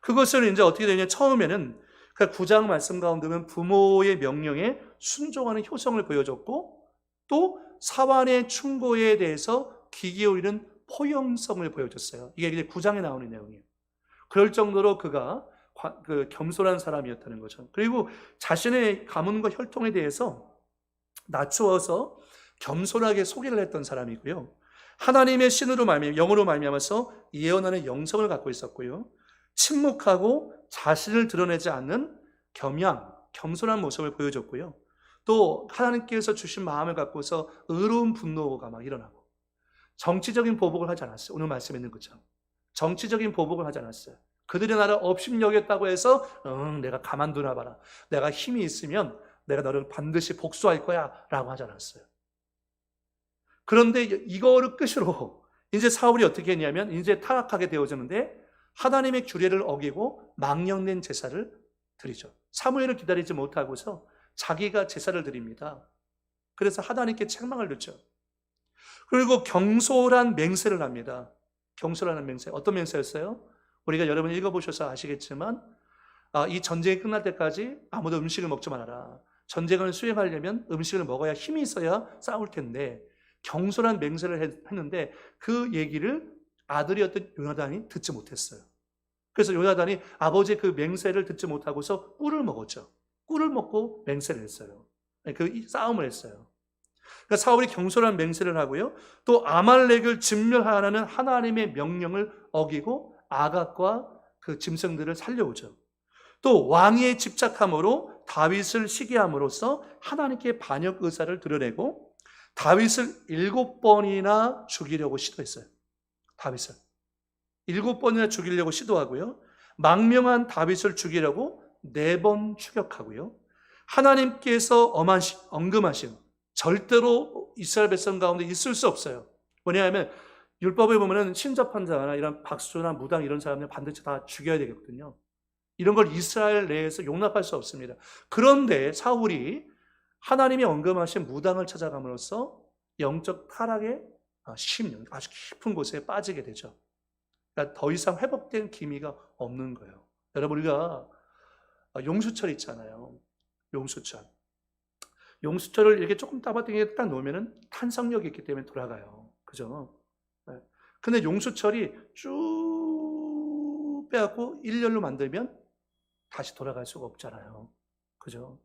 그것을 이제 어떻게 되냐, 처음에는 그 9장 말씀 가운데 보면 부모의 명령에 순종하는 효성을 보여줬고, 또 사환의 충고에 대해서 귀 기울이는 포용성을 보여줬어요. 이게 이제 9장에 나오는 내용이에요. 그럴 정도로 그가 겸손한 사람이었다는 거죠. 그리고 자신의 가문과 혈통에 대해서 낮추어서 겸손하게 소개를 했던 사람이고요. 하나님의 신으로 영으로 말미암아서 예언하는 영성을 갖고 있었고요. 침묵하고 자신을 드러내지 않는 겸손한 모습을 보여줬고요. 또 하나님께서 주신 마음을 갖고서 의로운 분노가 막 일어나고, 정치적인 보복을 하지 않았어요. 오늘 말씀에 있는 것처럼 정치적인 보복을 하지 않았어요. 그들이 나를 업심여겼다고 해서 내가 가만두나 봐라, 내가 힘이 있으면 내가 너를 반드시 복수할 거야 라고 하지 않았어요. 그런데 이거를 끝으로 이제 사울이 어떻게 했냐면, 이제 타락하게 되어졌는데 하나님의 규례를 어기고 망령된 제사를 드리죠. 사무엘을 기다리지 못하고서 자기가 제사를 드립니다. 그래서 하나님께 책망을 듣죠. 그리고 경솔한 맹세를 합니다. 경솔한 맹세. 어떤 맹세였어요? 우리가 여러분 읽어보셔서 아시겠지만, 이 전쟁이 끝날 때까지 아무도 음식을 먹지 말아라. 전쟁을 수행하려면 음식을 먹어야 힘이 있어야 싸울 텐데, 경솔한 맹세를 했는데 그 얘기를 아들이었던 요나단이 듣지 못했어요. 그래서 요나단이 아버지의 그 맹세를 듣지 못하고서 꿀을 먹었죠. 꿀을 먹고 맹세를 했어요. 그 싸움을 했어요. 그러니까 사울이 경솔한 맹세를 하고요. 또 아말렉을 진멸하라는 하나님의 명령을 어기고 아각과 그 짐승들을 살려오죠. 또 왕위에 집착함으로 다윗을 시기함으로써 하나님께 반역 의사를 드러내고, 다윗을 7번이나 죽이려고 시도했어요. 다윗을 7번이나 죽이려고 시도하고요. 망명한 다윗을 죽이려고 4번 추격하고요. 하나님께서 언급하신, 절대로 이스라엘 백성 가운데 있을 수 없어요. 왜냐하면 율법에 보면은 신접한 자나 이런 박수나 무당 이런 사람들 반드시 다 죽여야 되거든요. 이런 걸 이스라엘 내에서 용납할 수 없습니다. 그런데 사울이 하나님이 언급하신 무당을 찾아감으로써 영적 타락의 심령, 아주 깊은 곳에 빠지게 되죠. 그러니까 더 이상 회복된 기미가 없는 거예요. 여러분, 우리가 용수철 있잖아요. 용수철을 이렇게 조금 따바등에 딱 놓으면 탄성력이 있기 때문에 돌아가요. 그죠? 근데 용수철이 쭉 빼갖고 일렬로 만들면 다시 돌아갈 수가 없잖아요. 그죠?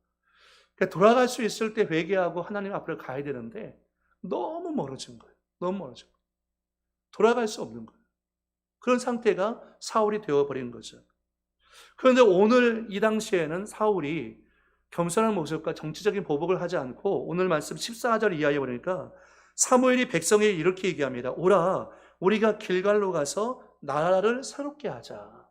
그러니까 돌아갈 수 있을 때 회개하고 하나님 앞으로 가야 되는데 너무 멀어진 거예요. 너무 멀어진 거예요. 돌아갈 수 없는 거예요. 그런 상태가 사울이 되어버린 거죠. 그런데 오늘 이 당시에는 사울이 겸손한 모습과 정치적인 보복을 하지 않고, 오늘 말씀 14절 이하에 보니까 사무엘이 백성에게 이렇게 얘기합니다. 오라, 우리가 길갈로 가서 나라를 새롭게 하자.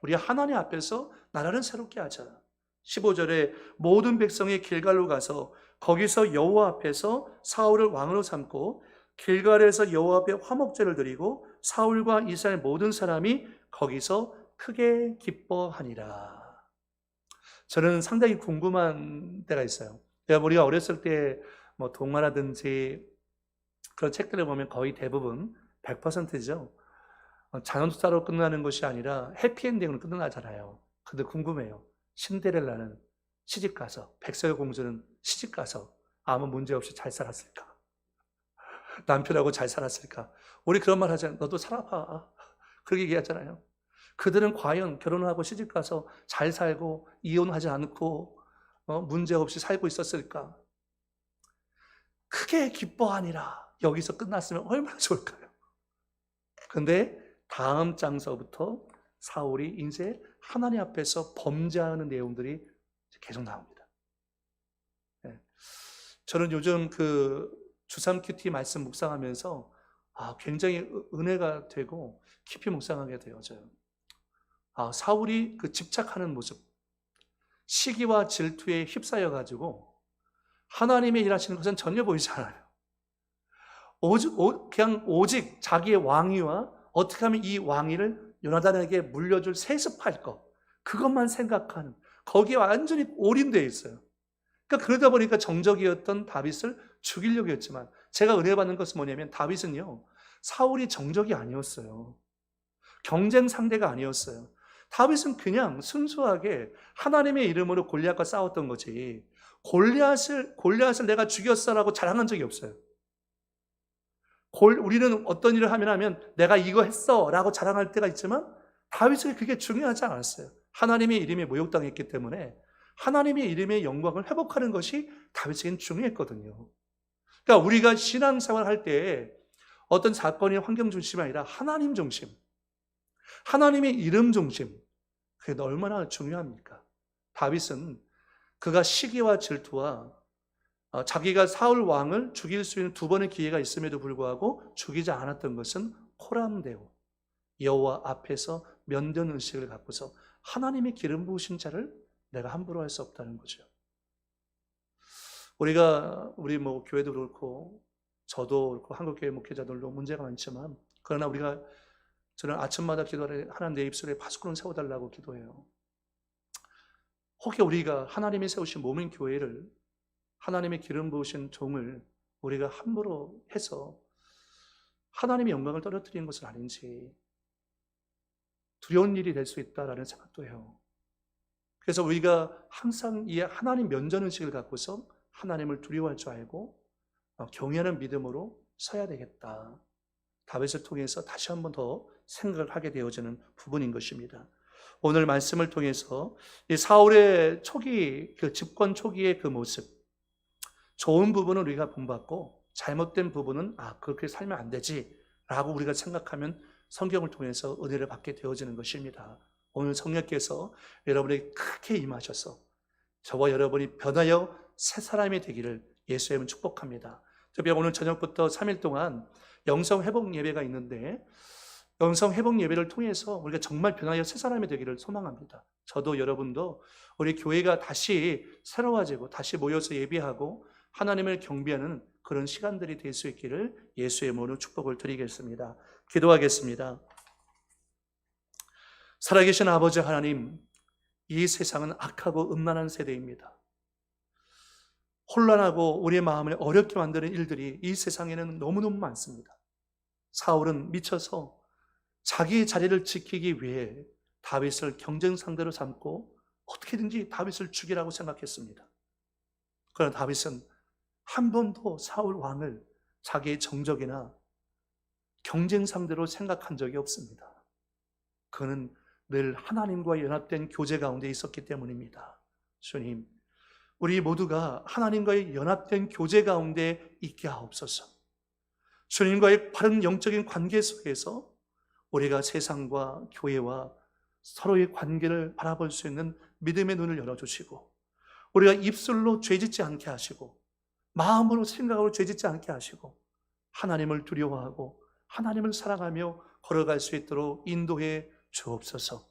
우리 하나님 앞에서 나라를 새롭게 하자. 15절에 모든 백성이 길갈로 가서 거기서 여호와 앞에서 사울을 왕으로 삼고, 길갈에서 여호와 앞에 화목제를 드리고 사울과 이스라엘 모든 사람이 거기서 크게 기뻐하니라. 저는 상당히 궁금한 때가 있어요. 우리가 어렸을 때 뭐 동화라든지 그런 책들을 보면 거의 대부분 100%죠. 자연투사로 끝나는 것이 아니라 해피엔딩으로 끝나잖아요. 근데 궁금해요. 신데렐라는 시집가서, 백설의 공주는 시집가서 아무 문제 없이 잘 살았을까? 남편하고 잘 살았을까? 우리 그런 말 하잖아요. 너도 살아봐. 그렇게 얘기하잖아요. 그들은 과연 결혼을 하고 시집가서 잘 살고 이혼하지 않고 문제 없이 살고 있었을까? 크게 기뻐하니라. 여기서 끝났으면 얼마나 좋을까요? 근데 다음 장서부터 사울이 이제 하나님 앞에서 범죄하는 내용들이 계속 나옵니다. 저는 요즘 그 주삼큐티 말씀 묵상하면서 굉장히 은혜가 되고 깊이 묵상하게 되어져요. 사울이 그 집착하는 모습, 시기와 질투에 휩싸여 가지고 하나님의 일하시는 것은 전혀 보이지 않아요. 그냥 오직 자기의 왕위와 어떻게 하면 이 왕위를 요나단에게 물려줄 세습할 것, 그것만 생각하는, 거기에 완전히 올인되어 있어요. 그러니까 그러다 보니까 정적이었던 다윗을 죽이려고 했지만, 제가 은혜 받는 것은 뭐냐면 다윗은요, 사울이 정적이 아니었어요. 경쟁 상대가 아니었어요. 다윗은 그냥 순수하게 하나님의 이름으로 골리앗과 싸웠던 거지, 골리앗을 내가 죽였어라고 자랑한 적이 없어요. 우리는 어떤 일을 하면 내가 이거 했어 라고 자랑할 때가 있지만, 다윗은 그게 중요하지 않았어요. 하나님의 이름이 모욕당했기 때문에 하나님의 이름의 영광을 회복하는 것이 다윗에겐 중요했거든요. 그러니까 우리가 신앙생활 할 때 어떤 사건의 환경 중심이 아니라 하나님 중심, 하나님의 이름 중심, 그게 얼마나 중요합니까? 다윗은 그가 시기와 질투와 자기가 사울 왕을 죽일 수 있는 두 번의 기회가 있음에도 불구하고 죽이지 않았던 것은 코람데오, 여호와 앞에서 면전 의식을 갖고서 하나님의 기름 부으신 자를 내가 함부로 할 수 없다는 거죠. 우리 교회도 그렇고 저도 그렇고 한국교회 목회자들도 문제가 많지만, 그러나 저는 아침마다 기도하는 하나님 내 입술에 파수꾼을 세워달라고 기도해요. 혹시 우리가 하나님이 세우신 몸인 교회를, 하나님의 기름 부으신 종을 우리가 함부로 해서 하나님의 영광을 떨어뜨리는 것은 아닌지 두려운 일이 될 수 있다라는 생각도 해요. 그래서 우리가 항상 이 하나님 면전의식을 갖고서 하나님을 두려워할 줄 알고 경외하는 믿음으로 서야 되겠다. 다윗을 통해서 다시 한번 더 생각을 하게 되어지는 부분인 것입니다. 오늘 말씀을 통해서 이 사울의 집권 초기의 그 모습, 좋은 부분은 우리가 본받고 잘못된 부분은 그렇게 살면 안 되지 라고 우리가 생각하면 성경을 통해서 은혜를 받게 되어지는 것입니다. 오늘 성령께서 여러분에게 크게 임하셔서 저와 여러분이 변하여 새 사람이 되기를 예수의 이름으로 축복합니다. 특히 오늘 저녁부터 3일 동안 영성회복 예배가 있는데, 영성회복 예배를 통해서 우리가 정말 변하여 새 사람이 되기를 소망합니다. 저도 여러분도 우리 교회가 다시 새로워지고 다시 모여서 예배하고 하나님을 경배하는 그런 시간들이 될 수 있기를 예수의 이름으로 축복을 드리겠습니다. 기도하겠습니다. 살아계신 아버지 하나님, 이 세상은 악하고 음란한 세대입니다. 혼란하고 우리의 마음을 어렵게 만드는 일들이 이 세상에는 너무너무 많습니다. 사울은 미쳐서 자기의 자리를 지키기 위해 다윗을 경쟁 상대로 삼고 어떻게든지 다윗을 죽이라고 생각했습니다. 그러나 다윗은 한 번도 사울 왕을 자기의 정적이나 경쟁 상대로 생각한 적이 없습니다. 그는 늘 하나님과 연합된 교제 가운데 있었기 때문입니다. 주님, 우리 모두가 하나님과의 연합된 교제 가운데 있게 하옵소서. 주님과의 바른 영적인 관계 속에서 우리가 세상과 교회와 서로의 관계를 바라볼 수 있는 믿음의 눈을 열어주시고, 우리가 입술로 죄짓지 않게 하시고 마음으로 생각으로 죄짓지 않게 하시고 하나님을 두려워하고 하나님을 사랑하며 걸어갈 수 있도록 인도해 주옵소서.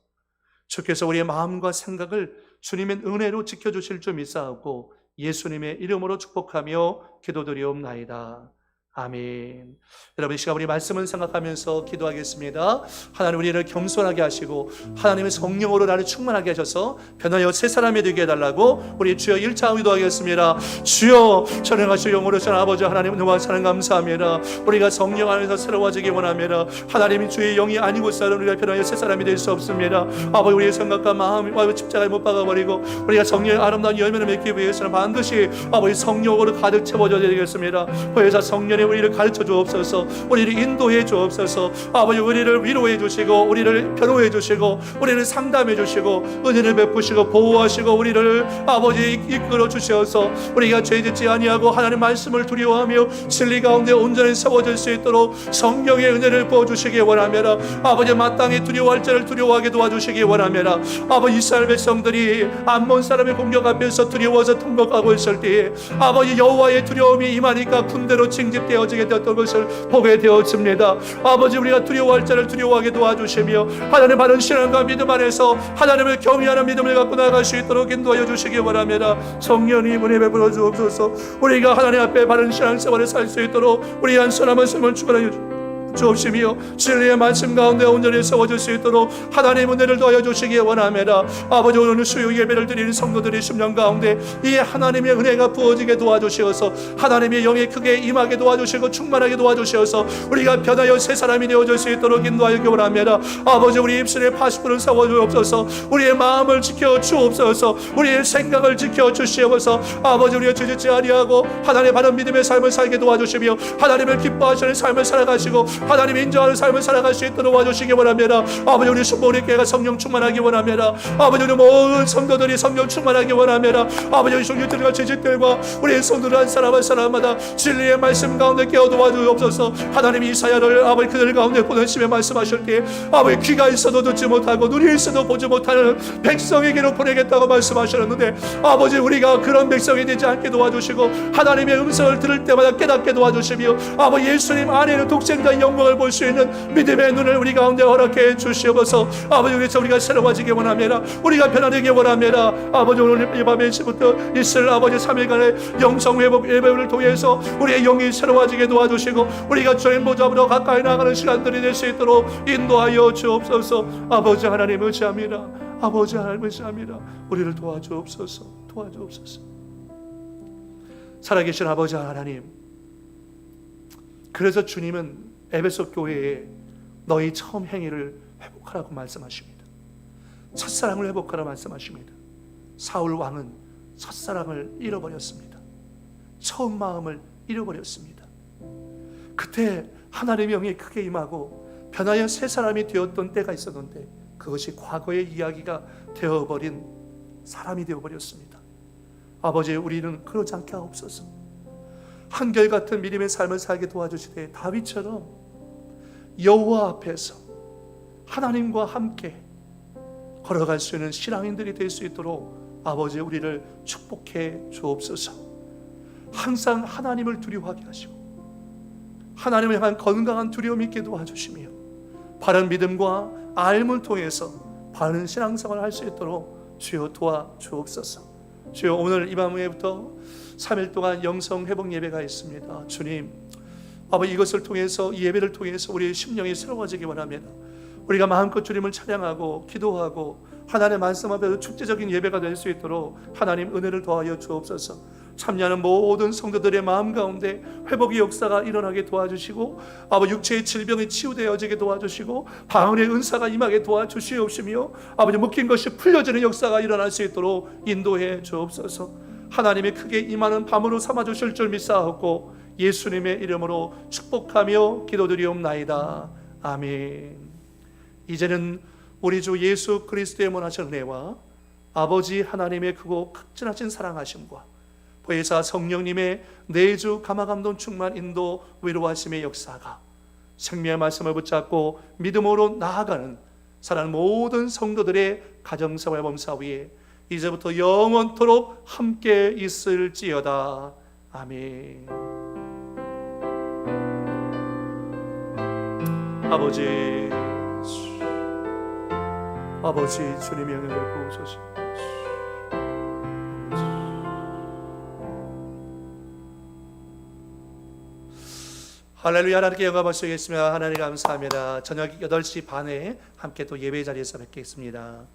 주께서 우리의 마음과 생각을 주님의 은혜로 지켜주실 줄 믿사옵고 예수님의 이름으로 축복하며 기도드리옵나이다. 아멘. 여러분, 이 시간 우리 말씀을 생각하면서 기도하겠습니다. 하나님, 우리를 겸손하게 하시고 하나님의 성령으로 나를 충만하게 하셔서 변하여 새 사람이 되게 해달라고 우리 주여 1차 기도하겠습니다. 주여, 전능하신 영으로선 아버지 하나님 노하사는 감사합니다. 우리가 성령 안에서 새로워지기 원합니다. 하나님이 주의 영이 아니고서는 우리가 변하여 새 사람이 될 수 없습니다. 아버지, 우리의 생각과 마음과 집착을 못 박아버리고 우리가 성령의 아름다운 열매를 맺기 위해서는 반드시 아버지 성령으로 가득 채워져야 되겠습니다. 회사 성령의 하나님 우리를 가르쳐 주옵소서. 우리를 인도해 주옵소서. 아버지 우리를 위로해 주시고 우리를 변호해 주시고 우리를 상담해 주시고 은혜를 베푸시고 보호하시고 우리를 아버지 이끌어 주셔서 우리가 죄짓지 아니하고 하나님 말씀을 두려워하며 진리 가운데 온전히 세워질 수 있도록 성령의 은혜를 부어주시기 원하며라. 아버지 마땅히 두려워할 자를 두려워하게 도와주시기 원하며라. 아버지 이스라엘 백성들이 암몬 사람의 공격 앞에서 두려워서 통곡하고 있을 때에 아버지 여호와의 두려움이 임하니까 군대로 징집되어지게 되었던 것을 보게 되었습니다. 아버지 우리가 두려워할 자를 두려워하게 도와주시며 하나님 바른 신앙과 믿음 안에서 하나님을 경외하는 믿음을 갖고 나아갈 수 있도록 인도하여 주시기 원하며라. 성령님 은혜 베풀어 주옵소서. 우리가 하나님 앞에 바른 신앙생활을 살 수 있도록 우리 한 사람은 삶을 축원하여 주옵시며 진리의 말씀 가운데 온전히 세워질 수 있도록 하나님 은혜를 더하여 주시기 원하매라. 아버지 오늘 수요 예배를 드리는 성도들의 심령 가운데 이 하나님의 은혜가 부어지게 도와주시어서 하나님의 영이 크게 임하게 도와주시고 충만하게 도와주시어서 우리가 변하여 새 사람이 되어질 수 있도록 인도하여 원하매라. 아버지 우리 입술에 파수꾼을 세워주옵소서. 우리의 마음을 지켜주옵소서. 우리의 생각을 지켜주시옵소서. 아버지 우리가 죄짓지 아니하고 하나님의 바른 믿음의 삶을 살게 도와주시며 하나님을 기뻐하시는 삶을 살아가시고 하나님 인정하는 삶을 살아갈 수 있도록 도와주시기 원합니다. 아버지 우리 순복의 교회가 성령 충만하기 원합니다. 아버지 우리 모든 성도들이 성령 충만하기 원합니다. 아버지 우리 성도들과 지식들과 우리 성도들 한 사람 한 사람마다 진리의 말씀 가운데 깨어 도와주옵소서. 하나님 이사야를 아버지 그들 가운데 보내시며 말씀하실 때 아버지 귀가 있어도 듣지 못하고 눈이 있어도 보지 못하는 백성에게로 보내겠다고 말씀하셨는데 아버지 우리가 그런 백성이 되지 않게 도와주시고 하나님의 음성을 들을 때마다 깨닫게 도와주시며 아버지 예수님 안에는 독생자 영광을 볼 수 있는 믿음의 눈을 우리 가운데 허락해 주시옵소서. 아버지 우리가 새로워지기 원합니다. 우리가 변화되기 원합니다. 아버지 오늘 이 밤에 시부터 있을 아버지 3일간의 영성회복 예배를 통해서 우리의 영이 새로워지게 도와주시고 우리가 주님 보좌 앞으로 가까이 나가는 시간들이 될 수 있도록 인도하여 주옵소서. 아버지 하나님 의지합니다. 아버지 하나님 의지합니다. 우리를 도와주옵소서. 도와주옵소서. 살아계신 아버지 하나님, 그래서 주님은 에베소 교회에 너희 처음 행위를 회복하라고 말씀하십니다. 첫사랑을 회복하라 말씀하십니다. 사울 왕은 첫사랑을 잃어버렸습니다. 처음 마음을 잃어버렸습니다. 그때 하나님의 영이 크게 임하고 변하여 새 사람이 되었던 때가 있었는데 그것이 과거의 이야기가 되어버린 사람이 되어버렸습니다. 아버지 우리는 그러지 않게 하옵소서. 한결같은 믿음의 삶을 살게 도와주시되 다윗처럼 여호와 앞에서 하나님과 함께 걸어갈 수 있는 신앙인들이 될 수 있도록 아버지 우리를 축복해 주옵소서. 항상 하나님을 두려워하게 하시고 하나님을 향한 건강한 두려움이 있게 도와주시며 바른 믿음과 알을 통해서 바른 신앙생활을 할 수 있도록 주여 도와주옵소서. 주여 오늘 이 밤에부터 3일 동안 영성 회복 예배가 있습니다. 주님 아버지 이것을 통해서 이 예배를 통해서 우리의 심령이 새로워지기 원합니다. 우리가 마음껏 주님을 찬양하고 기도하고 하나님의 말씀 앞에서 축제적인 예배가 될 수 있도록 하나님 은혜를 더하여 주옵소서. 참여하는 모든 성도들의 마음 가운데 회복의 역사가 일어나게 도와주시고 아버지 육체의 질병이 치유되어지게 도와주시고 방언의 은사가 임하게 도와주시옵시며 아버지 묶인 것이 풀려지는 역사가 일어날 수 있도록 인도해 주옵소서. 하나님의 크게 임하는 밤으로 삼아주실 줄 믿사옵고 예수님의 이름으로 축복하며 기도드리옵나이다. 아멘. 이제는 우리 주 예수 그리스도의 원하신 은혜와 아버지 하나님의 크고 극진하신 사랑하심과 보혜사 성령님의 내주 감화감동 충만 인도 위로하심의 역사가 생명의 말씀을 붙잡고 믿음으로 나아가는 사랑하는 모든 성도들의 가정생활 범사 위에 이제부터 영원토록 함께 있을지어다. 아멘. 아버지 주님의 은혜를 부으소서. 할렐루야. 하나님께 영광 받으시겠습니다. 하나님 감사합니다. 저녁 8시 반에 함께 또 예배 자리에서 뵙겠습니다.